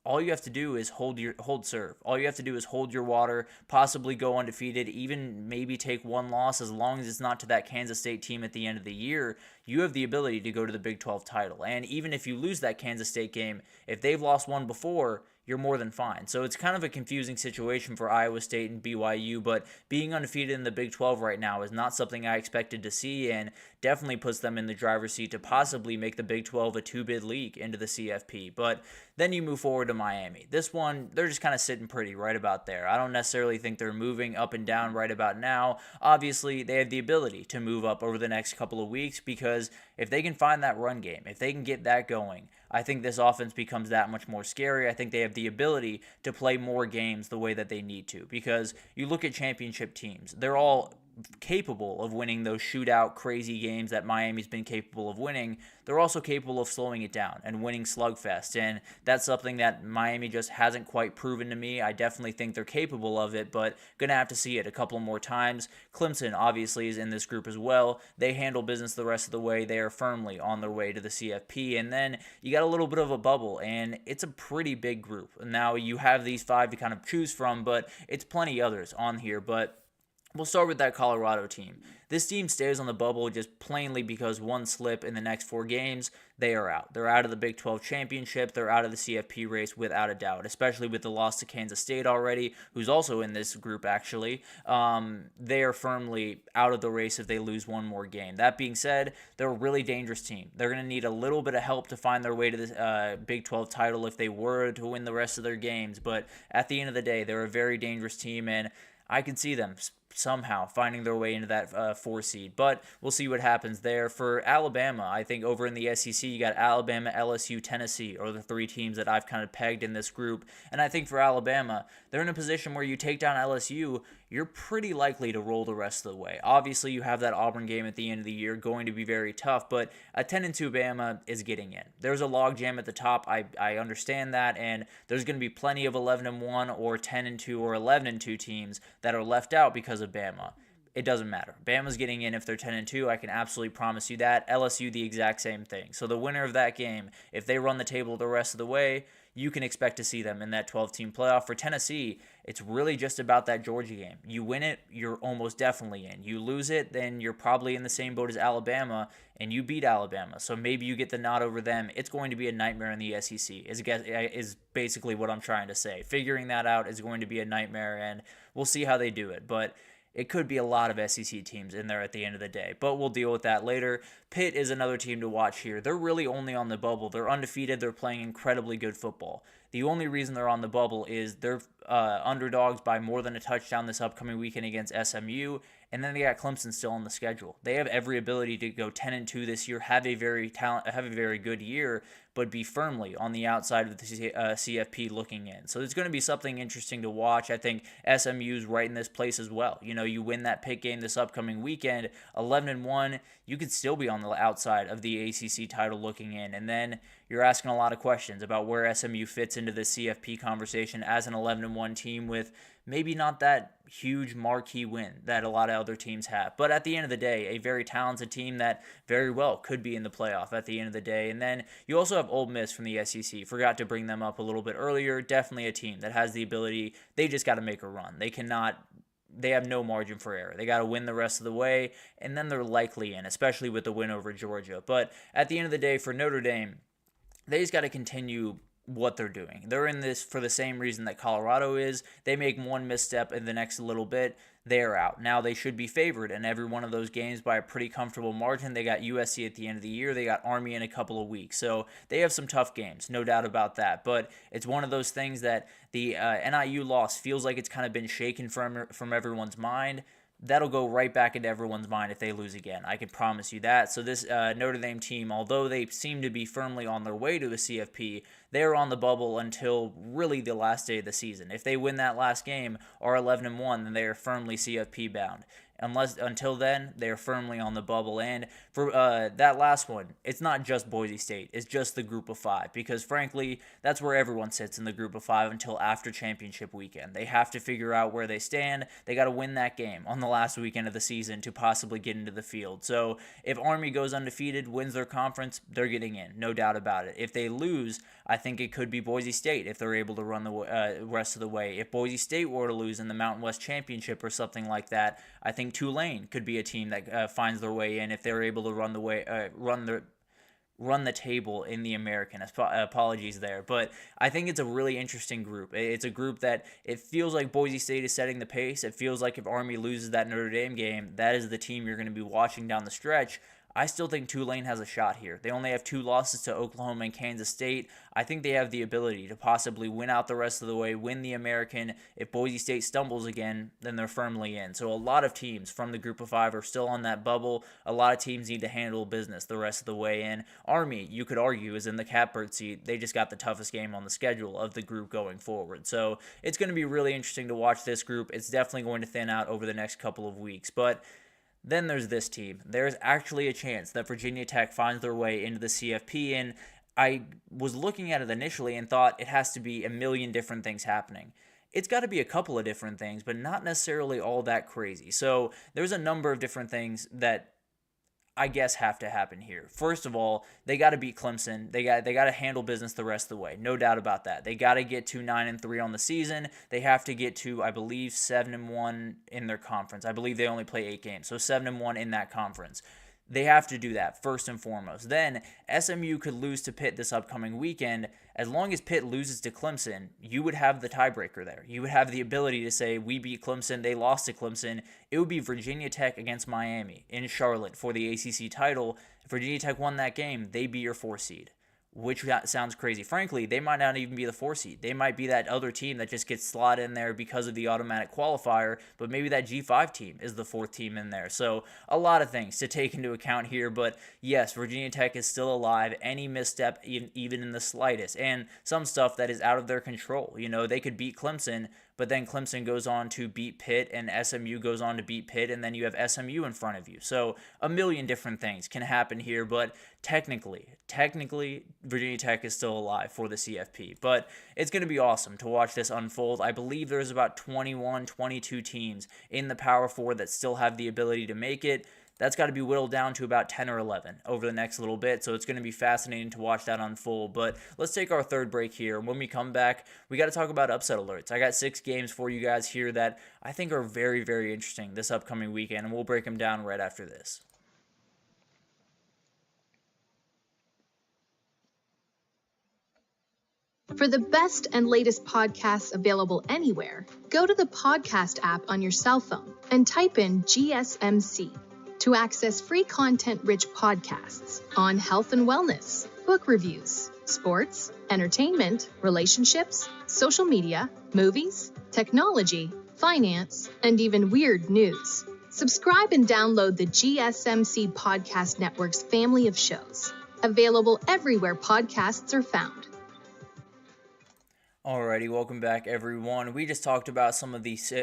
[SPEAKER 1] all you have to do is hold serve. All you have to do is hold your water, possibly go undefeated, even maybe take one loss, as long as it's not to that Kansas State team at the end of the year. You have the ability to go to the Big 12 title. And even if you lose that Kansas State game, if they've lost one before, you're more than fine. So it's kind of a confusing situation for Iowa State and BYU, but being undefeated in the Big 12 right now is not something I expected to see, and definitely puts them in the driver's seat to possibly make the Big 12 a two-bid league into the CFP. But then you move forward to Miami. This one, they're just kind of sitting pretty right about there. I don't necessarily think they're moving up and down right about now. Obviously, they have the ability to move up over the next couple of weeks, because if they can find that run game, if they can get that going, I think this offense becomes that much more scary. I think they have the ability to play more games the way that they need to, because you look at championship teams, they're all capable of winning those shootout crazy games that Miami's been capable of winning. They're also capable of slowing it down and winning slugfest, and that's something that Miami just hasn't quite proven to me. I definitely think they're capable of it, but gonna have to see it a couple more times. Clemson obviously is in this group as well. They handle business the rest of the way. They are firmly on their way to the CFP, and then you got a little bit of a bubble, and it's a pretty big group. Now you have these five to kind of choose from, but it's plenty others on here. But we'll start with that Colorado team. This team stays on the bubble just plainly because one slip in the next 4 games, they are out. They're out of the Big 12 championship. They're out of the CFP race without a doubt, especially with the loss to Kansas State already, who's also in this group actually. They are firmly out of the race if they lose one more game. That being said, they're a really dangerous team. They're going to need a little bit of help to find their way to the Big 12 title if they were to win the rest of their games. But at the end of the day, they're a very dangerous team, and I can see them somehow finding their way into that 4 seed, but we'll see what happens there. For Alabama, I think over in the SEC, you got Alabama, LSU, Tennessee are the 3 teams that I've kind of pegged in this group, and I think for Alabama, they're in a position where you take down LSU, you're pretty likely to roll the rest of the way. Obviously, you have that Auburn game at the end of the year going to be very tough, but a 10-2 Bama is getting in. There's a logjam at the top. I understand that, and there's going to be plenty of 11-1 or 10-2 or 11-2 teams that are left out because of Bama. It doesn't matter. Bama's getting in if they're 10-2. I can absolutely promise you that. LSU, the exact same thing. So the winner of that game, if they run the table the rest of the way, you can expect to see them in that 12-team playoff. For Tennessee, it's really just about that Georgia game. You win it, you're almost definitely in. You lose it, then you're probably in the same boat as Alabama, and you beat Alabama. So maybe you get the nod over them. It's going to be a nightmare in the SEC, is basically what I'm trying to say. Figuring that out is going to be a nightmare, and we'll see how they do it. But it could be a lot of SEC teams in there at the end of the day, but we'll deal with that later. Pitt is another team to watch here. They're really only on the bubble. They're undefeated. They're playing incredibly good football. The only reason they're on the bubble is they're underdogs by more than a touchdown this upcoming weekend against SMU, and then they got Clemson still on the schedule. They have every ability to go 10-2 this year, have a very good year, but be firmly on the outside of the CFP looking in. So there's going to be something interesting to watch. I think SMU's right in this place as well. You know, you win that Pitt game this upcoming weekend, 11-1, you could still be on the outside of the ACC title looking in. And then you're asking a lot of questions about where SMU fits into the CFP conversation as an 11-1 team with maybe not that huge marquee win that a lot of other teams have. But at the end of the day, a very talented team that very well could be in the playoff at the end of the day. And then you also have Ole Miss from the SEC. Forgot to bring them up a little bit earlier. Definitely a team that has the ability. They just got to make a run. They have no margin for error. They got to win the rest of the way, and then they're likely in, especially with the win over Georgia. But at the end of the day, for Notre Dame, they just got to continue what they're doing. They're in this for the same reason that Colorado is. They make one misstep in the next little bit, they're out. Now they should be favored in every one of those games by a pretty comfortable margin. They got USC at the end of the year. They got Army in a couple of weeks. So they have some tough games, no doubt about that. But it's one of those things that the NIU loss feels like it's kind of been shaken from everyone's mind. That'll go right back into everyone's mind if they lose again. I can promise you that. So this Notre Dame team, although they seem to be firmly on their way to the CFP, they're on the bubble until really the last day of the season. If they win that last game, are 11-1, then they are firmly CFP bound. Until then, they are firmly on the bubble. And for that last one, it's not just Boise State. It's just the group of five. Because frankly, that's where everyone sits in the group of five until after championship weekend. They have to figure out where they stand. They got to win that game on the last weekend of the season to possibly get into the field. So if Army goes undefeated, wins their conference, they're getting in. No doubt about it. If they lose, I think it could be Boise State if they're able to run the rest of the way. If Boise State were to lose in the Mountain West Championship or something like that, I think Tulane could be a team that finds their way in if they're able to run the table in the American. Apologies there, but I think it's a really interesting group. It's a group that it feels like Boise State is setting the pace. It feels like if Army loses that Notre Dame game, that is the team you're going to be watching down the stretch. I still think Tulane has a shot here. They only have 2 losses to Oklahoma and Kansas State. I think they have the ability to possibly win out the rest of the way, win the American. If Boise State stumbles again, then they're firmly in. So a lot of teams from the group of 5 are still on that bubble. A lot of teams need to handle business the rest of the way in. Army, you could argue, is in the catbird seat. They just got the toughest game on the schedule of the group going forward. So it's going to be really interesting to watch this group. It's definitely going to thin out over the next couple of weeks. But then there's this team. There's actually a chance that Virginia Tech finds their way into the CFP, and I was looking at it initially and thought it has to be a million different things happening. It's got to be a couple of different things, but not necessarily all that crazy. So there's a number of different things that I guess have to happen here. First of all, they got to beat Clemson. They got to handle business the rest of the way. No doubt about that. They got to get to 9-3 on the season. They have to get to, I believe, 7-1 in their conference. I believe they only play 8 games, so 7-1 in that conference. They have to do that first and foremost. Then SMU could lose to Pitt this upcoming weekend. As long as Pitt loses to Clemson, you would have the tiebreaker there. You would have the ability to say, we beat Clemson, they lost to Clemson. It would be Virginia Tech against Miami in Charlotte for the ACC title. If Virginia Tech won that game, they'd be your 4 seed. Which sounds crazy. Frankly, they might not even be the 4 seed. They might be that other team that just gets slotted in there because of the automatic qualifier, but maybe that G5 team is the 4th team in there. So a lot of things to take into account here, but yes, Virginia Tech is still alive. Any misstep, even in the slightest, and some stuff that is out of their control. You know, they could beat Clemson, but then Clemson goes on to beat Pitt, and SMU goes on to beat Pitt, and then you have SMU in front of you. So a million different things can happen here, but technically, Virginia Tech is still alive for the CFP. But it's going to be awesome to watch this unfold. I believe there's about 21, 22 teams in the Power 4 that still have the ability to make it. That's got to be whittled down to about 10 or 11 over the next little bit, so it's going to be fascinating to watch that unfold. But let's take our third break here. When we come back, we got to talk about upset alerts. I got 6 games for you guys here that I think are very, very interesting this upcoming weekend, and we'll break them down right after this.
[SPEAKER 5] For the best and latest podcasts available anywhere, go to the podcast app on your cell phone and type in GSMC to access free content-rich podcasts on health and wellness, book reviews, sports, entertainment, relationships, social media, movies, technology, finance, and even weird news. Subscribe and download the GSMC Podcast Network's family of shows, available everywhere podcasts are found.
[SPEAKER 1] Alrighty, welcome back, everyone. We just talked about some of these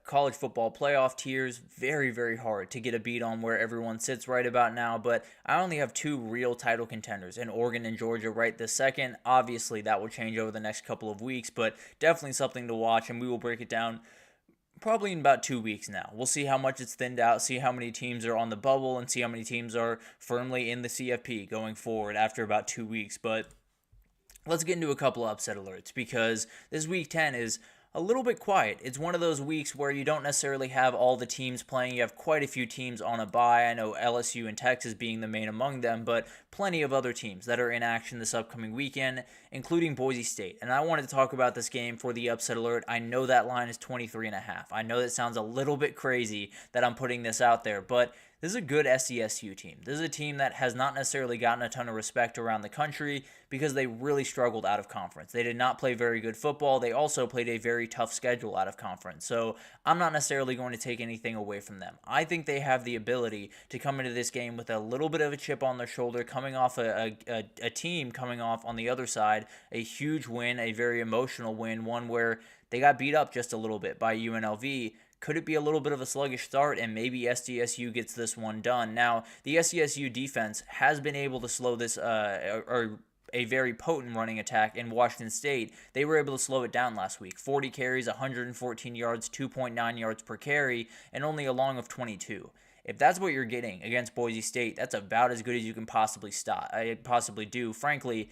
[SPEAKER 1] college football playoff tiers. Very, very hard to get a beat on where everyone sits right about now, but I only have 2 real title contenders in Oregon and Georgia right this second. Obviously, that will change over the next couple of weeks, but definitely something to watch, and we will break it down probably in about 2 weeks now. We'll see how much it's thinned out, see how many teams are on the bubble, and see how many teams are firmly in the CFP going forward after about 2 weeks, but let's get into a couple of upset alerts because this week 10 is a little bit quiet. It's one of those weeks where you don't necessarily have all the teams playing. You have quite a few teams on a bye. I know LSU and Texas being the main among them, but plenty of other teams that are in action this upcoming weekend, including Boise State. And I wanted to talk about this game for the upset alert. I know that line is 23.5. I know that sounds a little bit crazy that I'm putting this out there, but this is a good SDSU team. This is a team that has not necessarily gotten a ton of respect around the country because they really struggled out of conference. They did not play very good football. They also played a very tough schedule out of conference. So I'm not necessarily going to take anything away from them. I think they have the ability to come into this game with a little bit of a chip on their shoulder, coming off a team coming off on the other side, a huge win, a very emotional win, one where they got beat up just a little bit by UNLV. Could it be a little bit of a sluggish start and maybe SDSU gets this one done? Now, the SDSU defense has been able to slow this, or a very potent running attack in Washington State. They were able to slow it down last week. 40 carries, 114 yards, 2.9 yards per carry, and only a long of 22. If that's what you're getting against Boise State, that's about as good as you can possibly do. Frankly,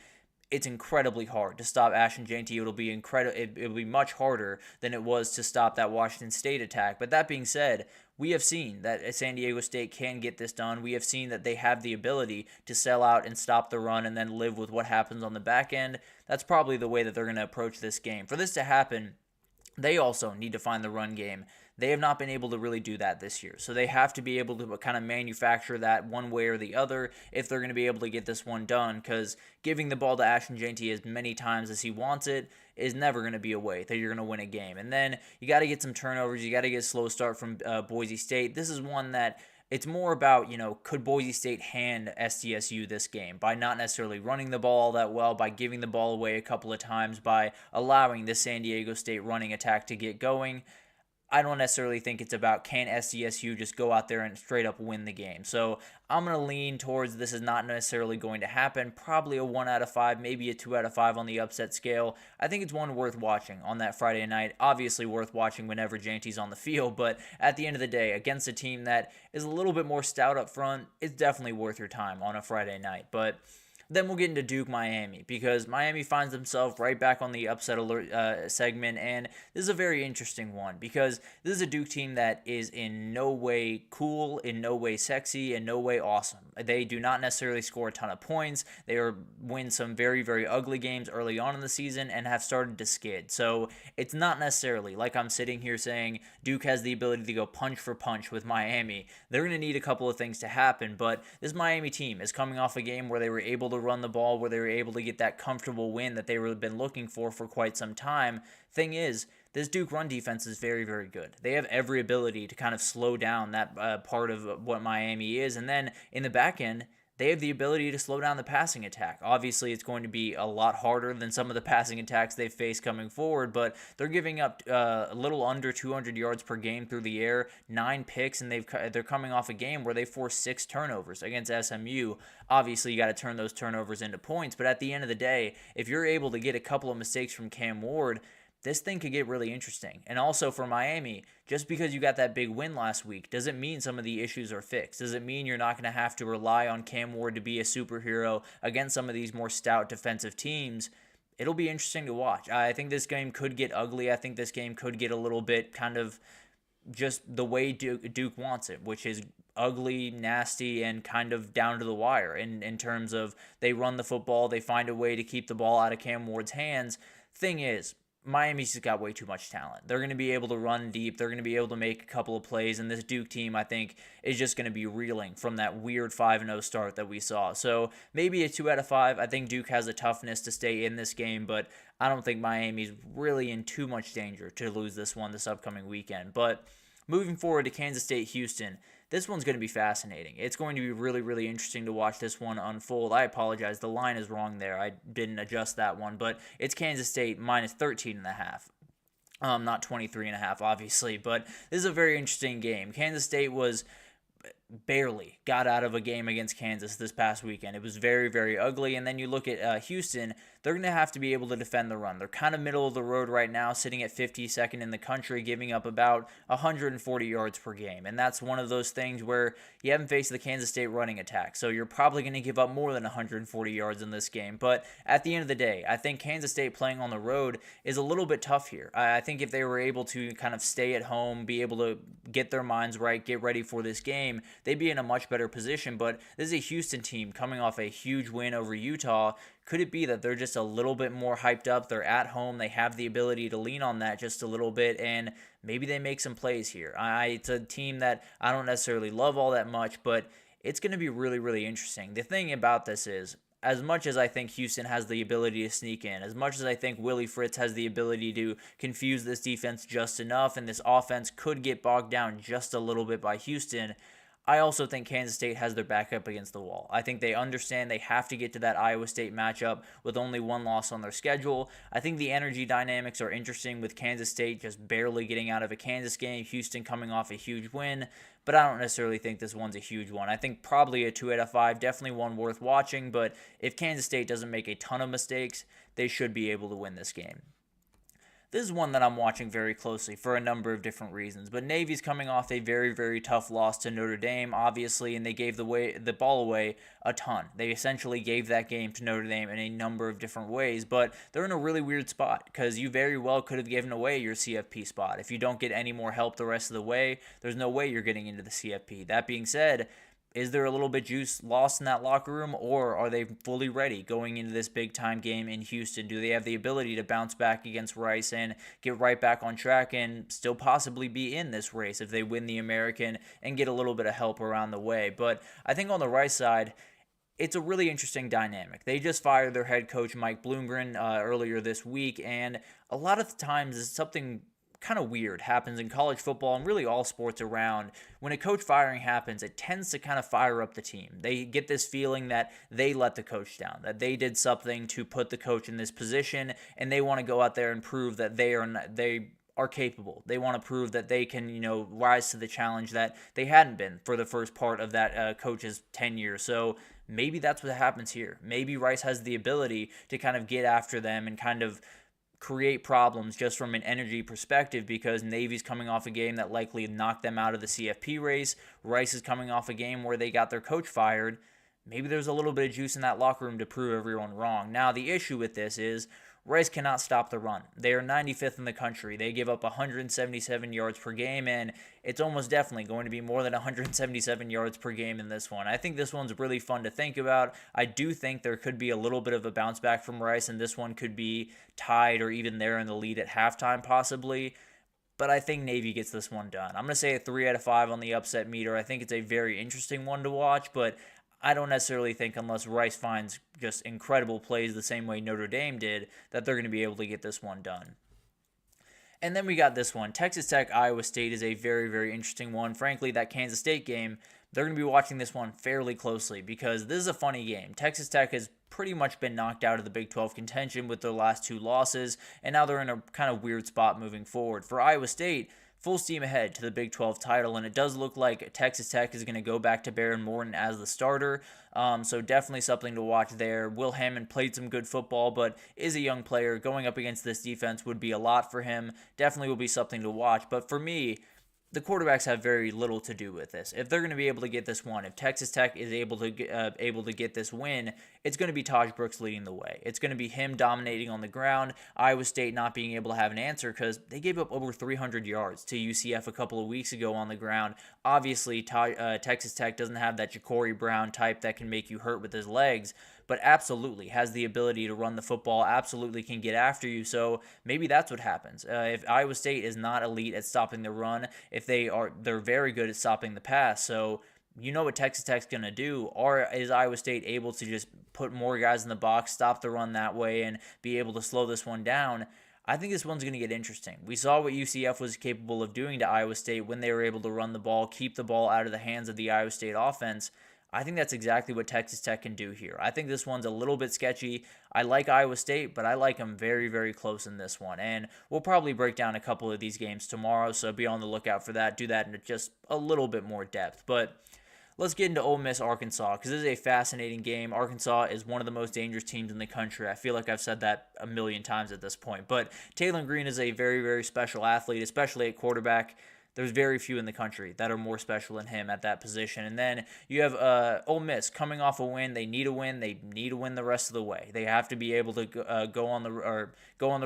[SPEAKER 1] it's incredibly hard to stop Ashton Jeanty. It'll be much harder than it was to stop that Washington State attack. But that being said, we have seen that San Diego State can get this done. We have seen that they have the ability to sell out and stop the run and then live with what happens on the back end. That's probably the way that they're going to approach this game. For this to happen, they also need to find the run game. They have not been able to really do that this year. So they have to be able to kind of manufacture that one way or the other if they're going to be able to get this one done, because giving the ball to Ashton Jeanty as many times as he wants it is never going to be a way that you're going to win a game. And then you got to get some turnovers. You got to get a slow start from Boise State. This is one that it's more about, could Boise State hand SDSU this game by not necessarily running the ball that well, by giving the ball away a couple of times, by allowing the San Diego State running attack to get going. I don't necessarily think it's about can SDSU just go out there and straight up win the game. So I'm going to lean towards this is not necessarily going to happen. Probably a 1 out of 5, maybe a 2 out of 5 on the upset scale. I think it's one worth watching on that Friday night. Obviously worth watching whenever Jeanty's on the field, but at the end of the day, against a team that is a little bit more stout up front, it's definitely worth your time on a Friday night. But then we'll get into Duke-Miami, because Miami finds themselves right back on the upset alert segment, and this is a very interesting one, because this is a Duke team that is in no way cool, in no way sexy, in no way awesome. They do not necessarily score a ton of points. They win some very, very ugly games early on in the season and have started to skid. So it's not necessarily like I'm sitting here saying Duke has the ability to go punch for punch with Miami. They're going to need a couple of things to happen, but this Miami team is coming off a game where they were able to run the ball, where they were able to get that comfortable win that they've been looking for quite some time. Thing is, this Duke run defense is very, very good. They have every ability to kind of slow down that part of what Miami is, and then in the back end, they have the ability to slow down the passing attack. Obviously, it's going to be a lot harder than some of the passing attacks they've faced coming forward, but they're giving up a little under 200 yards per game through the air, 9 picks, and they're coming off a game where they forced 6 turnovers against SMU. Obviously, you got to turn those turnovers into points, but at the end of the day, if you're able to get a couple of mistakes from Cam Ward, this thing could get really interesting. And also for Miami, just because you got that big win last week doesn't mean some of the issues are fixed. Doesn't mean you're not going to have to rely on Cam Ward to be a superhero against some of these more stout defensive teams. It'll be interesting to watch. I think this game could get ugly. I think this game could get a little bit kind of just the way Duke wants it, which is ugly, nasty, and kind of down to the wire in terms of they run the football, they find a way to keep the ball out of Cam Ward's hands. Thing is, Miami's just got way too much talent. They're going to be able to run deep. They're going to be able to make a couple of plays. And this Duke team, I think, is just going to be reeling from that weird 5-0 start that we saw. So maybe a 2 out of 5. I think Duke has a toughness to stay in this game, but I don't think Miami's really in too much danger to lose this one this upcoming weekend. But moving forward to Kansas State, Houston, this one's going to be fascinating. It's going to be really, really interesting to watch this one unfold. I apologize. The line is wrong there. I didn't adjust that one, but it's Kansas State minus 13.5. Not 23.5, obviously, but this is a very interesting game. Kansas State was barely got out of a game against Kansas this past weekend. It was very, very ugly. And then you look at Houston, they're going to have to be able to defend the run. They're kind of middle of the road right now, sitting at 52nd in the country, giving up about 140 yards per game. And that's one of those things where you haven't faced the Kansas State running attack, so you're probably going to give up more than 140 yards in this game. But at the end of the day, I think Kansas State playing on the road is a little bit tough here. I think if they were able to kind of stay at home, be able to get their minds right, get ready for this game, they'd be in a much better position. But this is a Houston team coming off a huge win over Utah. Could it be that they're just a little bit more hyped up? They're at home. They have the ability to lean on that just a little bit, and maybe they make some plays here. It's a team that I don't necessarily love all that much, but it's going to be really, really interesting. The thing about this is, as much as I think Houston has the ability to sneak in, as much as I think Willie Fritz has the ability to confuse this defense just enough, and this offense could get bogged down just a little bit by Houston, I also think Kansas State has their back up against the wall. I think they understand they have to get to that Iowa State matchup with only one loss on their schedule. I think the energy dynamics are interesting with Kansas State just barely getting out of a Kansas game, Houston coming off a huge win, but I don't necessarily think this one's a huge one. I think probably a 2 out of 5, definitely one worth watching, but if Kansas State doesn't make a ton of mistakes, they should be able to win this game. This is one that I'm watching very closely for a number of different reasons, but Navy's coming off a very, very tough loss to Notre Dame, obviously, and they gave the ball away a ton. They essentially gave that game to Notre Dame in a number of different ways, but they're in a really weird spot because you very well could have given away your CFP spot. If you don't get any more help the rest of the way, there's no way you're getting into the CFP. That being said, is there a little bit juice lost in that locker room, or are they fully ready going into this big-time game in Houston? Do they have the ability to bounce back against Rice and get right back on track and still possibly be in this race if they win the American and get a little bit of help around the way? But I think on the Rice side, it's a really interesting dynamic. They just fired their head coach, Mike Bloomgren, earlier this week, and a lot of the times it's something kind of weird happens in college football and really all sports around. When a coach firing happens, it tends to kind of fire up the team. They get this feeling that they let the coach down, that they did something to put the coach in this position, and they want to go out there and prove that they are capable. They want to prove that they can, rise to the challenge that they hadn't been for the first part of that coach's tenure. So maybe that's what happens here. Maybe Rice has the ability to kind of get after them and kind of create problems just from an energy perspective, because Navy's coming off a game that likely knocked them out of the CFP race. Rice is coming off a game where they got their coach fired. Maybe there's a little bit of juice in that locker room to prove everyone wrong. Now, the issue with this is Rice cannot stop the run. They are 95th in the country. They give up 177 yards per game, and it's almost definitely going to be more than 177 yards per game in this one. I think this one's really fun to think about. I do think there could be a little bit of a bounce back from Rice, and this one could be tied or even there in the lead at halftime possibly. But I think Navy gets this one done. I'm going to say a 3 out of 5 on the upset meter. I think it's a very interesting one to watch, but I don't necessarily think, unless Rice finds just incredible plays the same way Notre Dame did, that they're going to be able to get this one done. And then we got this one. Texas Tech, Iowa State is a very, very interesting one. Frankly, that Kansas State game, they're going to be watching this one fairly closely because this is a funny game. Texas Tech has pretty much been knocked out of the Big 12 contention with their last 2 losses, and now they're in a kind of weird spot moving forward. For Iowa State, full steam ahead to the Big 12 title, and it does look like Texas Tech is going to go back to Baron Morton as the starter, so definitely something to watch there. Will Hammond played some good football, but is a young player. Going up against this defense would be a lot for him. Definitely will be something to watch, but for me, the quarterbacks have very little to do with this. If they're going to be able to get this one, if Texas Tech is able to get this win, it's going to be Taj Brooks leading the way. It's going to be him dominating on the ground. Iowa State not being able to have an answer because they gave up over 300 yards to UCF a couple of weeks ago on the ground. Obviously, Texas Tech doesn't have that Ja'Cory Brown type that can make you hurt with his legs, but absolutely has the ability to run the football, absolutely can get after you, so maybe that's what happens. If Iowa State is not elite at stopping the run, if they're very good at stopping the pass, so you know what Texas Tech's going to do, or is Iowa State able to just put more guys in the box, stop the run that way, and be able to slow this one down? I think this one's going to get interesting. We saw what UCF was capable of doing to Iowa State when they were able to run the ball, keep the ball out of the hands of the Iowa State offense. I think that's exactly what Texas Tech can do here. I think this one's a little bit sketchy. I like Iowa State, but I like them very, very close in this one. And we'll probably break down a couple of these games tomorrow, so be on the lookout for that. Do that in just a little bit more depth. But let's get into Ole Miss Arkansas, because this is a fascinating game. Arkansas is one of the most dangerous teams in the country. I feel like I've said that a million times at this point. But Taylor Green is a very, very special athlete, especially at quarterback. There's very few in the country that are more special than him at that position. And then you have Ole Miss coming off a win. They need a win. They need to win the rest of the way. They have to be able to go on the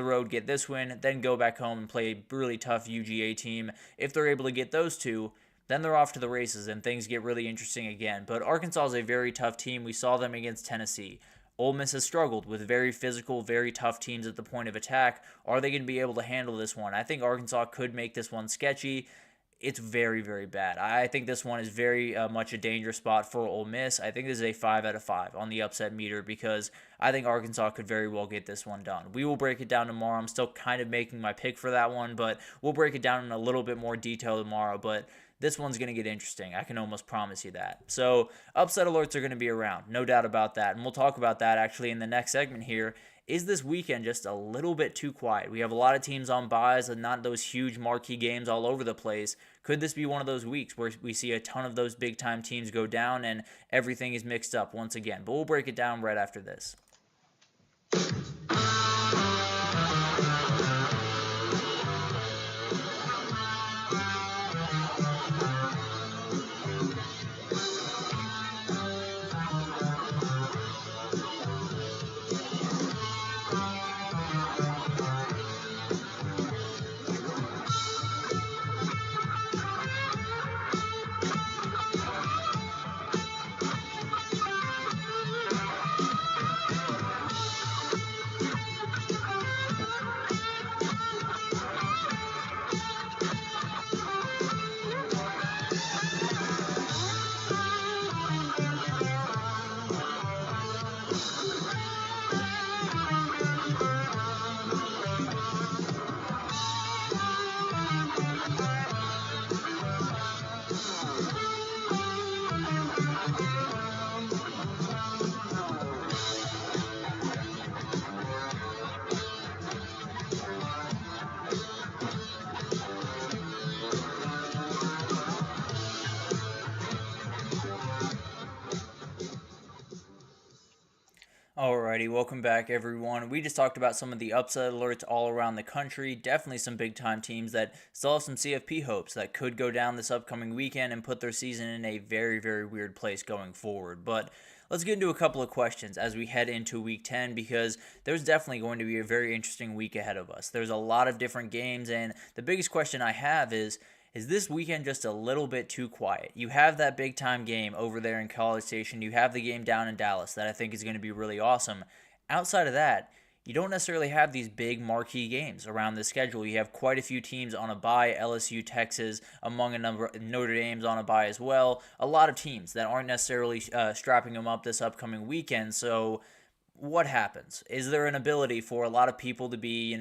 [SPEAKER 1] road, get this win, then go back home and play a really tough UGA team. If they're able to get those two, then they're off to the races and things get really interesting again. But Arkansas is a very tough team. We saw them against Tennessee. Ole Miss has struggled with very physical, very tough teams at the point of attack. Are they going to be able to handle this one? I think Arkansas could make this one sketchy. It's very, very bad. I think this one is very much a danger spot for Ole Miss. I think this is a 5 out of 5 on the upset meter because I think Arkansas could very well get this one done. We will break it down tomorrow. I'm still kind of making my pick for that one, but we'll break it down in a little bit more detail tomorrow. But this one's going to get interesting. I can almost promise you that. So upset alerts are going to be around, no doubt about that. And we'll talk about that actually in the next segment here. Is this weekend just a little bit too quiet? We have a lot of teams on byes and not those huge marquee games all over the place. Could this be one of those weeks where we see a ton of those big-time teams go down and everything is mixed up once again? But we'll break it down right after this. Alrighty, welcome back everyone. We just talked about some of the upset alerts all around the country. Definitely some big time teams that still have some CFP hopes that could go down this upcoming weekend and put their season in a very, very weird place going forward. But let's get into a couple of questions as we head into week 10 because there's definitely going to be a very interesting week ahead of us. There's a lot of different games, and the biggest question I have is this weekend just a little bit too quiet? You have that big-time game over there in College Station. You have the game down in Dallas that I think is going to be really awesome. Outside of that, you don't necessarily have these big marquee games around the schedule. You have quite a few teams on a bye, LSU, Texas, among a number, Notre Dame's on a bye as well. A lot of teams that aren't necessarily strapping them up this upcoming weekend, so what happens? Is there an ability for a lot of people to be,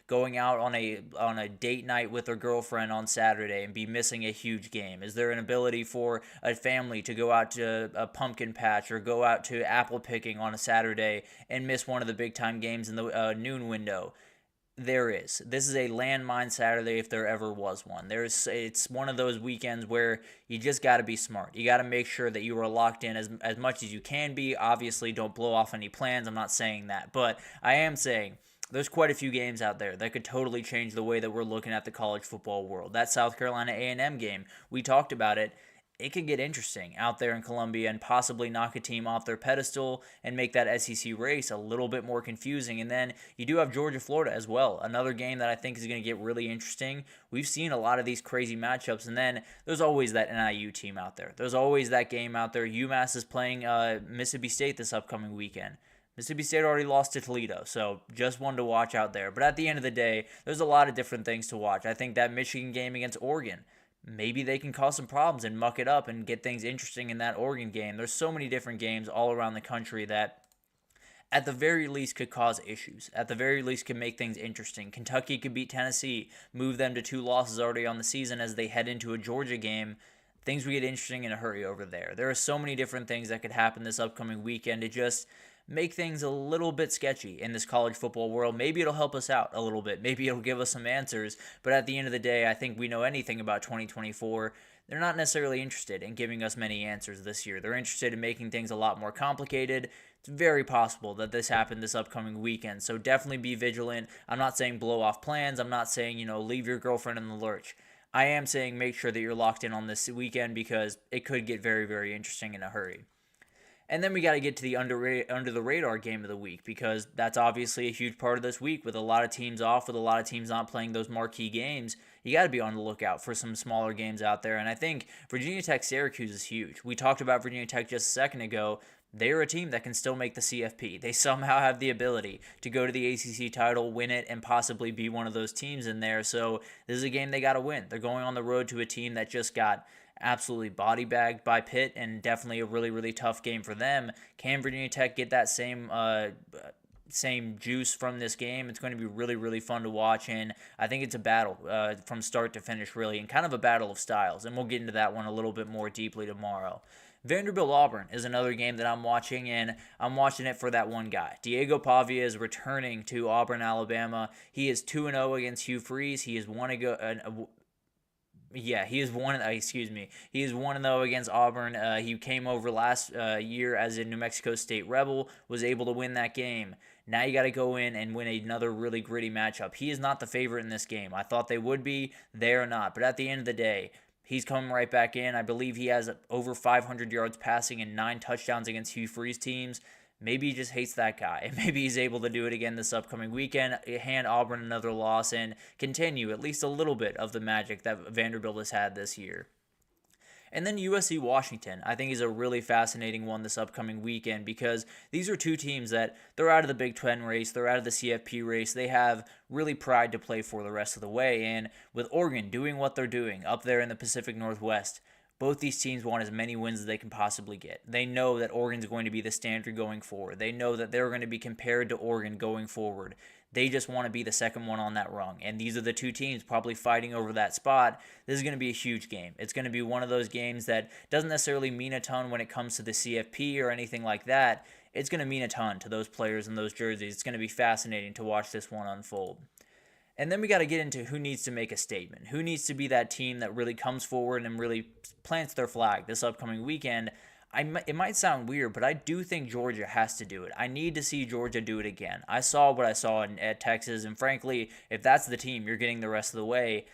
[SPEAKER 1] going out on a date night with their girlfriend on Saturday and be missing a huge game? Is there an ability for a family to go out to a pumpkin patch or go out to apple picking on a Saturday and miss one of the big time games in the noon window? There is. This is a landmine Saturday if there ever was one. It's one of those weekends where you just got to be smart. You got to make sure that you are locked in as much as you can be. Obviously, don't blow off any plans. I'm not saying that. But I am saying there's quite a few games out there that could totally change the way that we're looking at the college football world. That South Carolina A&M game, we talked about it. It could get interesting out there in Columbia and possibly knock a team off their pedestal and make that SEC race a little bit more confusing. And then you do have Georgia-Florida as well, another game that I think is going to get really interesting. We've seen a lot of these crazy matchups, and then there's always that NIU team out there. There's always that game out there. UMass is playing Mississippi State this upcoming weekend. Mississippi State already lost to Toledo, so just one to watch out there. But at the end of the day, there's a lot of different things to watch. I think that Michigan game against Oregon, maybe they can cause some problems and muck it up and get things interesting in that Oregon game. There's so many different games all around the country that at the very least could cause issues. At the very least could make things interesting. Kentucky could beat Tennessee, move them to 2 losses already on the season as they head into a Georgia game. Things would get interesting in a hurry over there. There are so many different things that could happen this upcoming weekend. It just make things a little bit sketchy in this college football world. Maybe it'll help us out a little bit. Maybe it'll give us some answers. But at the end of the day, I think we know anything about 2024. They're not necessarily interested in giving us many answers this year. They're interested in making things a lot more complicated. It's very possible that this happened this upcoming weekend. So definitely be vigilant. I'm not saying blow off plans. I'm not saying, leave your girlfriend in the lurch. I am saying make sure that you're locked in on this weekend because it could get very, very interesting in a hurry. And then we got to get to the under the radar game of the week because that's obviously a huge part of this week with a lot of teams off, with a lot of teams not playing those marquee games. You got to be on the lookout for some smaller games out there. And I think Virginia Tech-Syracuse is huge. We talked about Virginia Tech just a second ago. They're a team that can still make the CFP. They somehow have the ability to go to the ACC title, win it, and possibly be one of those teams in there. So this is a game they got to win. They're going on the road to a team that just got absolutely body bagged by Pitt, and definitely a really, really tough game for them. Can Virginia Tech get that same juice from this game? It's going to be really, really fun to watch, and I think it's a battle from start to finish, really, and kind of a battle of styles, and we'll get into that one a little bit more deeply tomorrow. Vanderbilt-Auburn is another game that I'm watching, and I'm watching it for that one guy. Diego Pavia is returning to Auburn, Alabama. He is 2-0 against Hugh Freeze. He is 1-0 against Auburn. He came over last year as a New Mexico State Rebel, was able to win that game. Now you got to go in and win another really gritty matchup. He is not the favorite in this game. I thought they would be. They are not. But at the end of the day, he's coming right back in. I believe he has over 500 yards passing and 9 touchdowns against Hugh Freeze teams. Maybe he just hates that guy, and maybe he's able to do it again this upcoming weekend, hand Auburn another loss, and continue at least a little bit of the magic that Vanderbilt has had this year. And then USC-Washington, I think, is a really fascinating one this upcoming weekend because these are two teams that they're out of the Big Ten race, they're out of the CFP race, they have really pride to play for the rest of the way, and with Oregon doing what they're doing up there in the Pacific Northwest, both these teams want as many wins as they can possibly get. They know that Oregon's going to be the standard going forward. They know that they're going to be compared to Oregon going forward. They just want to be the second one on that rung. And these are the two teams probably fighting over that spot. This is going to be a huge game. It's going to be one of those games that doesn't necessarily mean a ton when it comes to the CFP or anything like that. It's going to mean a ton to those players and those jerseys. It's going to be fascinating to watch this one unfold. And then we got to get into who needs to make a statement. Who needs to be that team that really comes forward and really plants their flag this upcoming weekend. It might sound weird, but I do think Georgia has to do it. I need to see Georgia do it again. I saw what I saw at Texas, and frankly, if that's the team you're getting the rest of the way,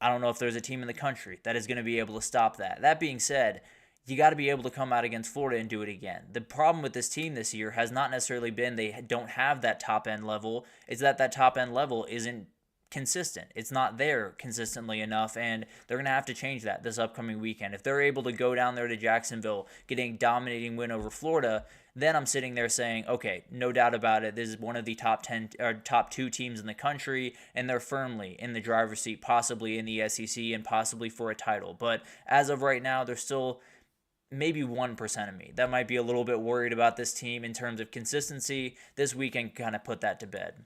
[SPEAKER 1] I don't know if there's a team in the country that is going to be able to stop that. That being said, you got to be able to come out against Florida and do it again. The problem with this team this year has not necessarily been they don't have that top-end level. It's that top-end level isn't consistent. It's not there consistently enough, and they're going to have to change that this upcoming weekend. If they're able to go down there to Jacksonville, getting a dominating win over Florida, then I'm sitting there saying, okay, no doubt about it, this is one of the top 2 teams in the country, and they're firmly in the driver's seat, possibly in the SEC and possibly for a title. But as of right now, they're still maybe 1% of me that might be a little bit worried about this team in terms of consistency. This weekend kind of put that to bed.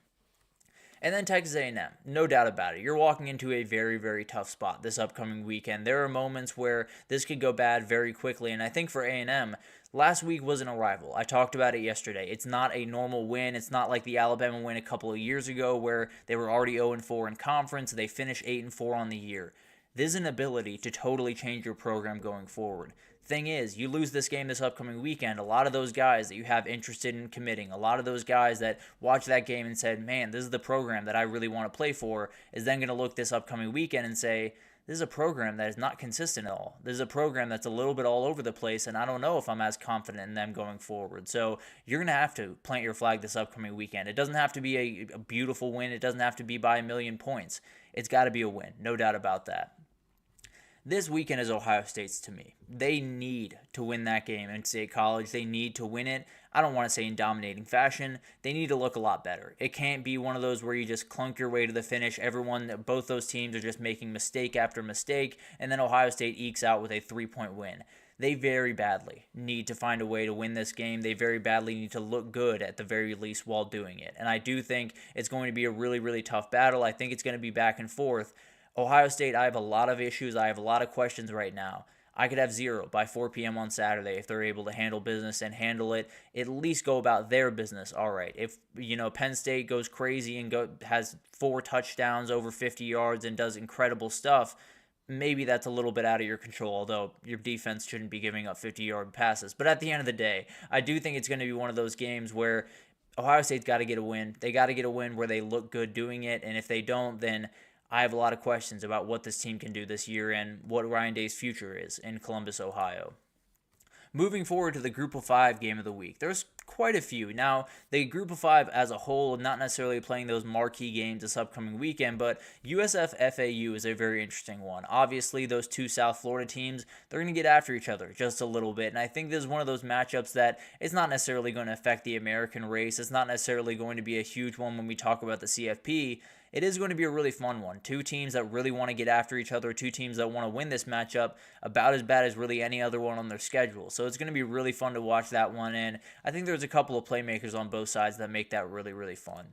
[SPEAKER 1] And then Texas A&M, no doubt about it. You're walking into a very, very tough spot this upcoming weekend. There are moments where this could go bad very quickly, and I think for A&M, last week was an arrival. I talked about it yesterday. It's not a normal win. It's not like the Alabama win a couple of years ago where they were already 0-4 in conference. They finished 8-4 on the year. This is an ability to totally change your program going forward. Thing is, you lose this game this upcoming weekend, a lot of those guys that you have interested in committing, a lot of those guys that watched that game and said, man, this is the program that I really want to play for, is then going to look this upcoming weekend and say, this is a program that is not consistent at all. This is a program that's a little bit all over the place, and I don't know if I'm as confident in them going forward. So you're going to have to plant your flag this upcoming weekend. It doesn't have to be a beautiful win. It doesn't have to be by 1,000,000 points. It's got to be a win, no doubt about that. This weekend is Ohio State's to me. They need to win that game in State College. They need to win it. I don't want to say in dominating fashion. They need to look a lot better. It can't be one of those where you just clunk your way to the finish. Both those teams are just making mistake after mistake, and then Ohio State ekes out with a 3-point win. They very badly need to find a way to win this game. They very badly need to look good at the very least while doing it. And I do think it's going to be a really, really tough battle. I think it's going to be back and forth. Ohio State, I have a lot of issues. I have a lot of questions right now. I could have 0 by 4 p.m. on Saturday if they're able to handle business and handle it, at least go about their business all right. If, Penn State goes crazy and has 4 touchdowns over 50 yards and does incredible stuff, maybe that's a little bit out of your control, although your defense shouldn't be giving up 50-yard passes. But at the end of the day, I do think it's going to be one of those games where Ohio State's got to get a win. They got to get a win where they look good doing it, and if they don't, then I have a lot of questions about what this team can do this year and what Ryan Day's future is in Columbus, Ohio. Moving forward to the Group of 5 game of the week, there's quite a few. Now, the Group of 5 as a whole, not necessarily playing those marquee games this upcoming weekend, but USF-FAU is a very interesting one. Obviously, those 2 South Florida teams, they're going to get after each other just a little bit, and I think this is one of those matchups that it's not necessarily going to affect the American race. It's not necessarily going to be a huge one when we talk about the CFP. It is going to be a really fun one. 2 teams that really want to get after each other, 2 teams that want to win this matchup about as bad as really any other one on their schedule. So it's going to be really fun to watch that one, and I think there's a couple of playmakers on both sides that make that really, really fun.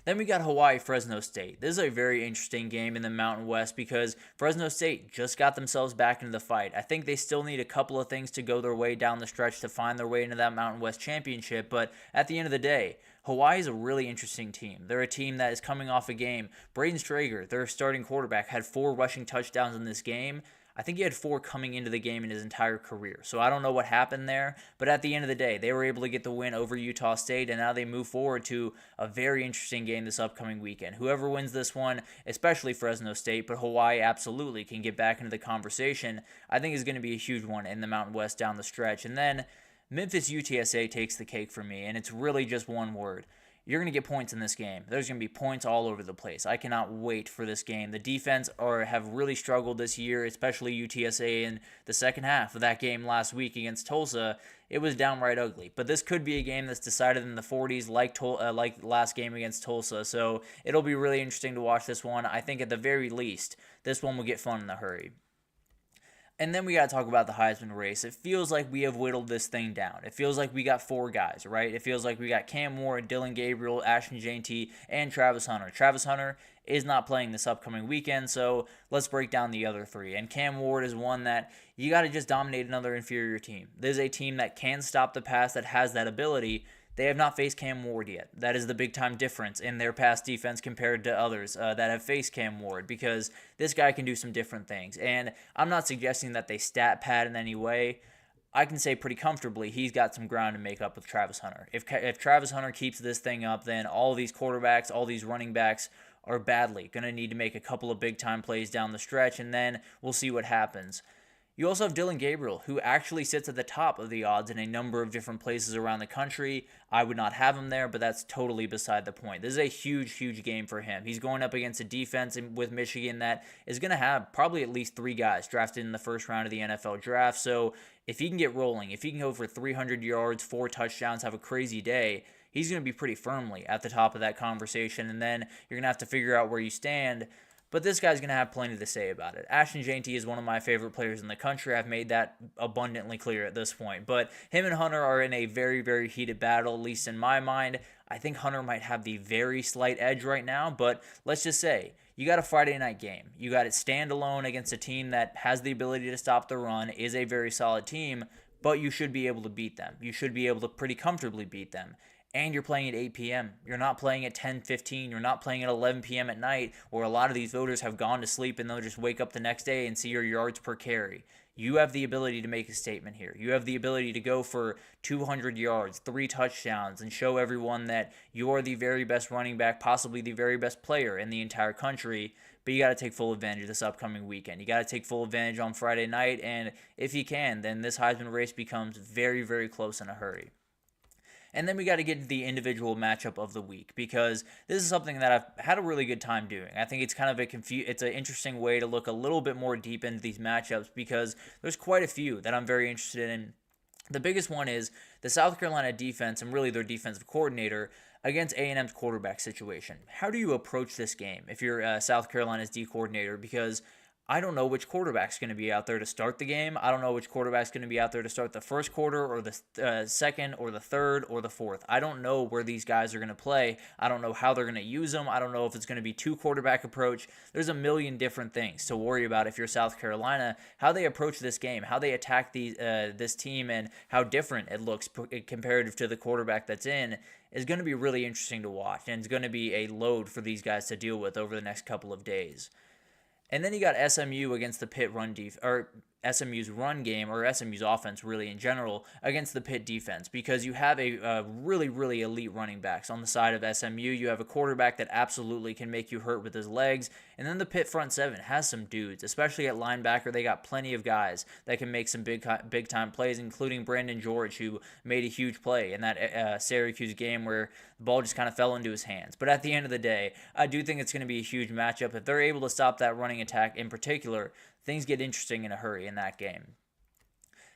[SPEAKER 1] Then we got Hawaii-Fresno State. This is a very interesting game in the Mountain West because Fresno State just got themselves back into the fight. I think they still need a couple of things to go their way down the stretch to find their way into that Mountain West championship, but at the end of the day, Hawaii is a really interesting team. They're a team that is coming off a game. Braden Strager, their starting quarterback, had 4 rushing touchdowns in this game. I think he had 4 coming into the game in his entire career. So I don't know what happened there, but at the end of the day, they were able to get the win over Utah State, and now they move forward to a very interesting game this upcoming weekend. Whoever wins this one, especially Fresno State, but Hawaii absolutely can get back into the conversation, I think is going to be a huge one in the Mountain West down the stretch. And then Memphis UTSA takes the cake for me, and it's really just one word. You're going to get points in this game. There's going to be points all over the place. I cannot wait for this game. The defense have really struggled this year, especially UTSA in the second half of that game last week against Tulsa. It was downright ugly. But this could be a game that's decided in the 40s like last game against Tulsa. So it'll be really interesting to watch this one. I think at the very least, this one will get fun in a hurry. And then we got to talk about the Heisman race. It feels like we have whittled this thing down. It feels like we got 4 guys, right? It feels like we got Cam Ward, Dylan Gabriel, Ashton Jeanty, and Travis Hunter. Travis Hunter is not playing this upcoming weekend, so let's break down the other 3. And Cam Ward is one that you got to just dominate another inferior team. There's a team that can stop the pass, that has that ability. They have not faced Cam Ward yet. That is the big-time difference in their pass defense compared to others that have faced Cam Ward, because this guy can do some different things. And I'm not suggesting that they stat pad in any way. I can say pretty comfortably he's got some ground to make up with Travis Hunter. If Travis Hunter keeps this thing up, then all these quarterbacks, all these running backs are badly going to need to make a couple of big-time plays down the stretch, and then we'll see what happens. You also have Dylan Gabriel, who actually sits at the top of the odds in a number of different places around the country. I would not have him there, but that's totally beside the point. This is a huge, huge game for him. He's going up against a defense with Michigan that is going to have probably at least 3 guys drafted in the first round of the NFL draft. So if he can get rolling, if he can go for 300 yards, 4 touchdowns, have a crazy day, he's going to be pretty firmly at the top of that conversation. And then you're going to have to figure out where you stand. But this guy's going to have plenty to say about it. Ashton Jeanty is one of my favorite players in the country. I've made that abundantly clear at this point. But him and Hunter are in a very, very heated battle, at least in my mind. I think Hunter might have the very slight edge right now. But let's just say, you got a Friday night game. You got it standalone against a team that has the ability to stop the run, is a very solid team, but you should be able to beat them. You should be able to pretty comfortably beat them. And you're playing at 8 p.m. You're not playing at 10:15. You're not playing at 11 p.m. at night, where a lot of these voters have gone to sleep and they'll just wake up the next day and see your yards per carry. You have the ability to make a statement here. You have the ability to go for 200 yards, 3 touchdowns, and show everyone that you're the very best running back, possibly the very best player in the entire country. But you got to take full advantage of this upcoming weekend. You got to take full advantage on Friday night, and if you can, then this Heisman race becomes very, very close in a hurry. And then we got to get to the individual matchup of the week, because this is something that I've had a really good time doing. I think it's kind of it's an interesting way to look a little bit more deep into these matchups, because there's quite a few that I'm very interested in. The biggest one is the South Carolina defense, and really their defensive coordinator, against A&M's quarterback situation. How do you approach this game if you're South Carolina's D coordinator? Because I don't know which quarterback's going to be out there to start the game. I don't know which quarterback's going to be out there to start the first quarter or the second or the third or the fourth. I don't know where these guys are going to play. I don't know how they're going to use them. I don't know if it's going to be two quarterback approach. There's a million different things to worry about if you're South Carolina, how they approach this game, how they attack this team, and how different it looks comparative to the quarterback that's in is going to be really interesting to watch, and it's going to be a load for these guys to deal with over the next couple of days. And then you got SMU against the Pitt SMU's run game, or SMU's offense really in general, against the Pitt defense, because you have a really, really elite running backs. On the side of SMU, you have a quarterback that absolutely can make you hurt with his legs, and then the Pitt front seven has some dudes, especially at linebacker. They got plenty of guys that can make some big-time plays, including Brandon George, who made a huge play in that Syracuse game where the ball just kind of fell into his hands. But at the end of the day, I do think it's going to be a huge matchup. If they're able to stop that running attack in particular, things get interesting in a hurry in that game.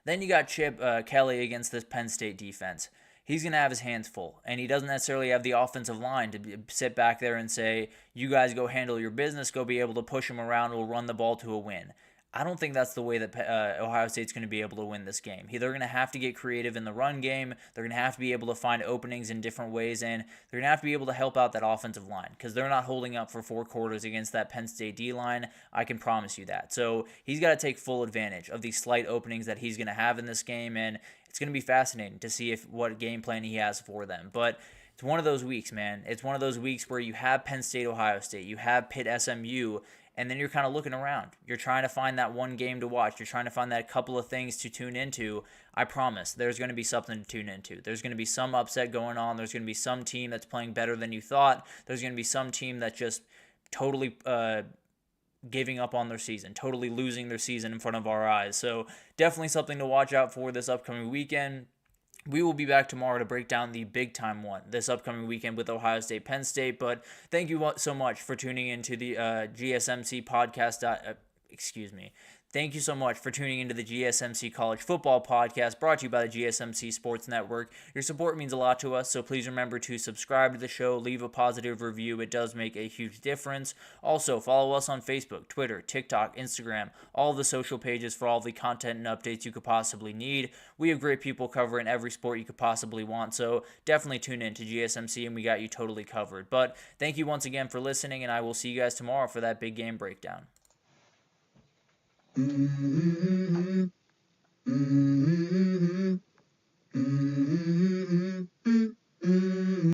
[SPEAKER 1] Then you got Chip Kelly against this Penn State defense. He's going to have his hands full, and he doesn't necessarily have the offensive line to sit back there and say, you guys go handle your business, go be able to push him around, we'll run the ball to a win. I don't think that's the way that Ohio State's going to be able to win this game. They're going to have to get creative in the run game. They're going to have to be able to find openings in different ways, and they're going to have to be able to help out that offensive line because they're not holding up for 4 quarters against that Penn State D-line. I can promise you that. So he's got to take full advantage of these slight openings that he's going to have in this game, and it's going to be fascinating to see what game plan he has for them. But it's one of those weeks, man. It's one of those weeks where you have Penn State, Ohio State, you have Pitt-SMU, and then you're kind of looking around. You're trying to find that one game to watch. You're trying to find that couple of things to tune into. I promise there's going to be something to tune into. There's going to be some upset going on. There's going to be some team that's playing better than you thought. There's going to be some team that's just totally giving up on their season, totally losing their season in front of our eyes. So definitely something to watch out for this upcoming weekend. We will be back tomorrow to break down the big-time one this upcoming weekend with Ohio State, Penn State. But thank you so much for tuning into the GSMC podcast. Thank you so much for tuning into the GSMC College Football Podcast, brought to you by the GSMC Sports Network. Your support means a lot to us, so please remember to subscribe to the show, leave a positive review. It does make a huge difference. Also, follow us on Facebook, Twitter, TikTok, Instagram, all the social pages for all the content and updates you could possibly need. We have great people covering every sport you could possibly want, so definitely tune in to GSMC, and we got you totally covered. But thank you once again for listening, and I will see you guys tomorrow for that big game breakdown.
[SPEAKER 2] Mm-hmm. Mm-hmm. Mm-hmm.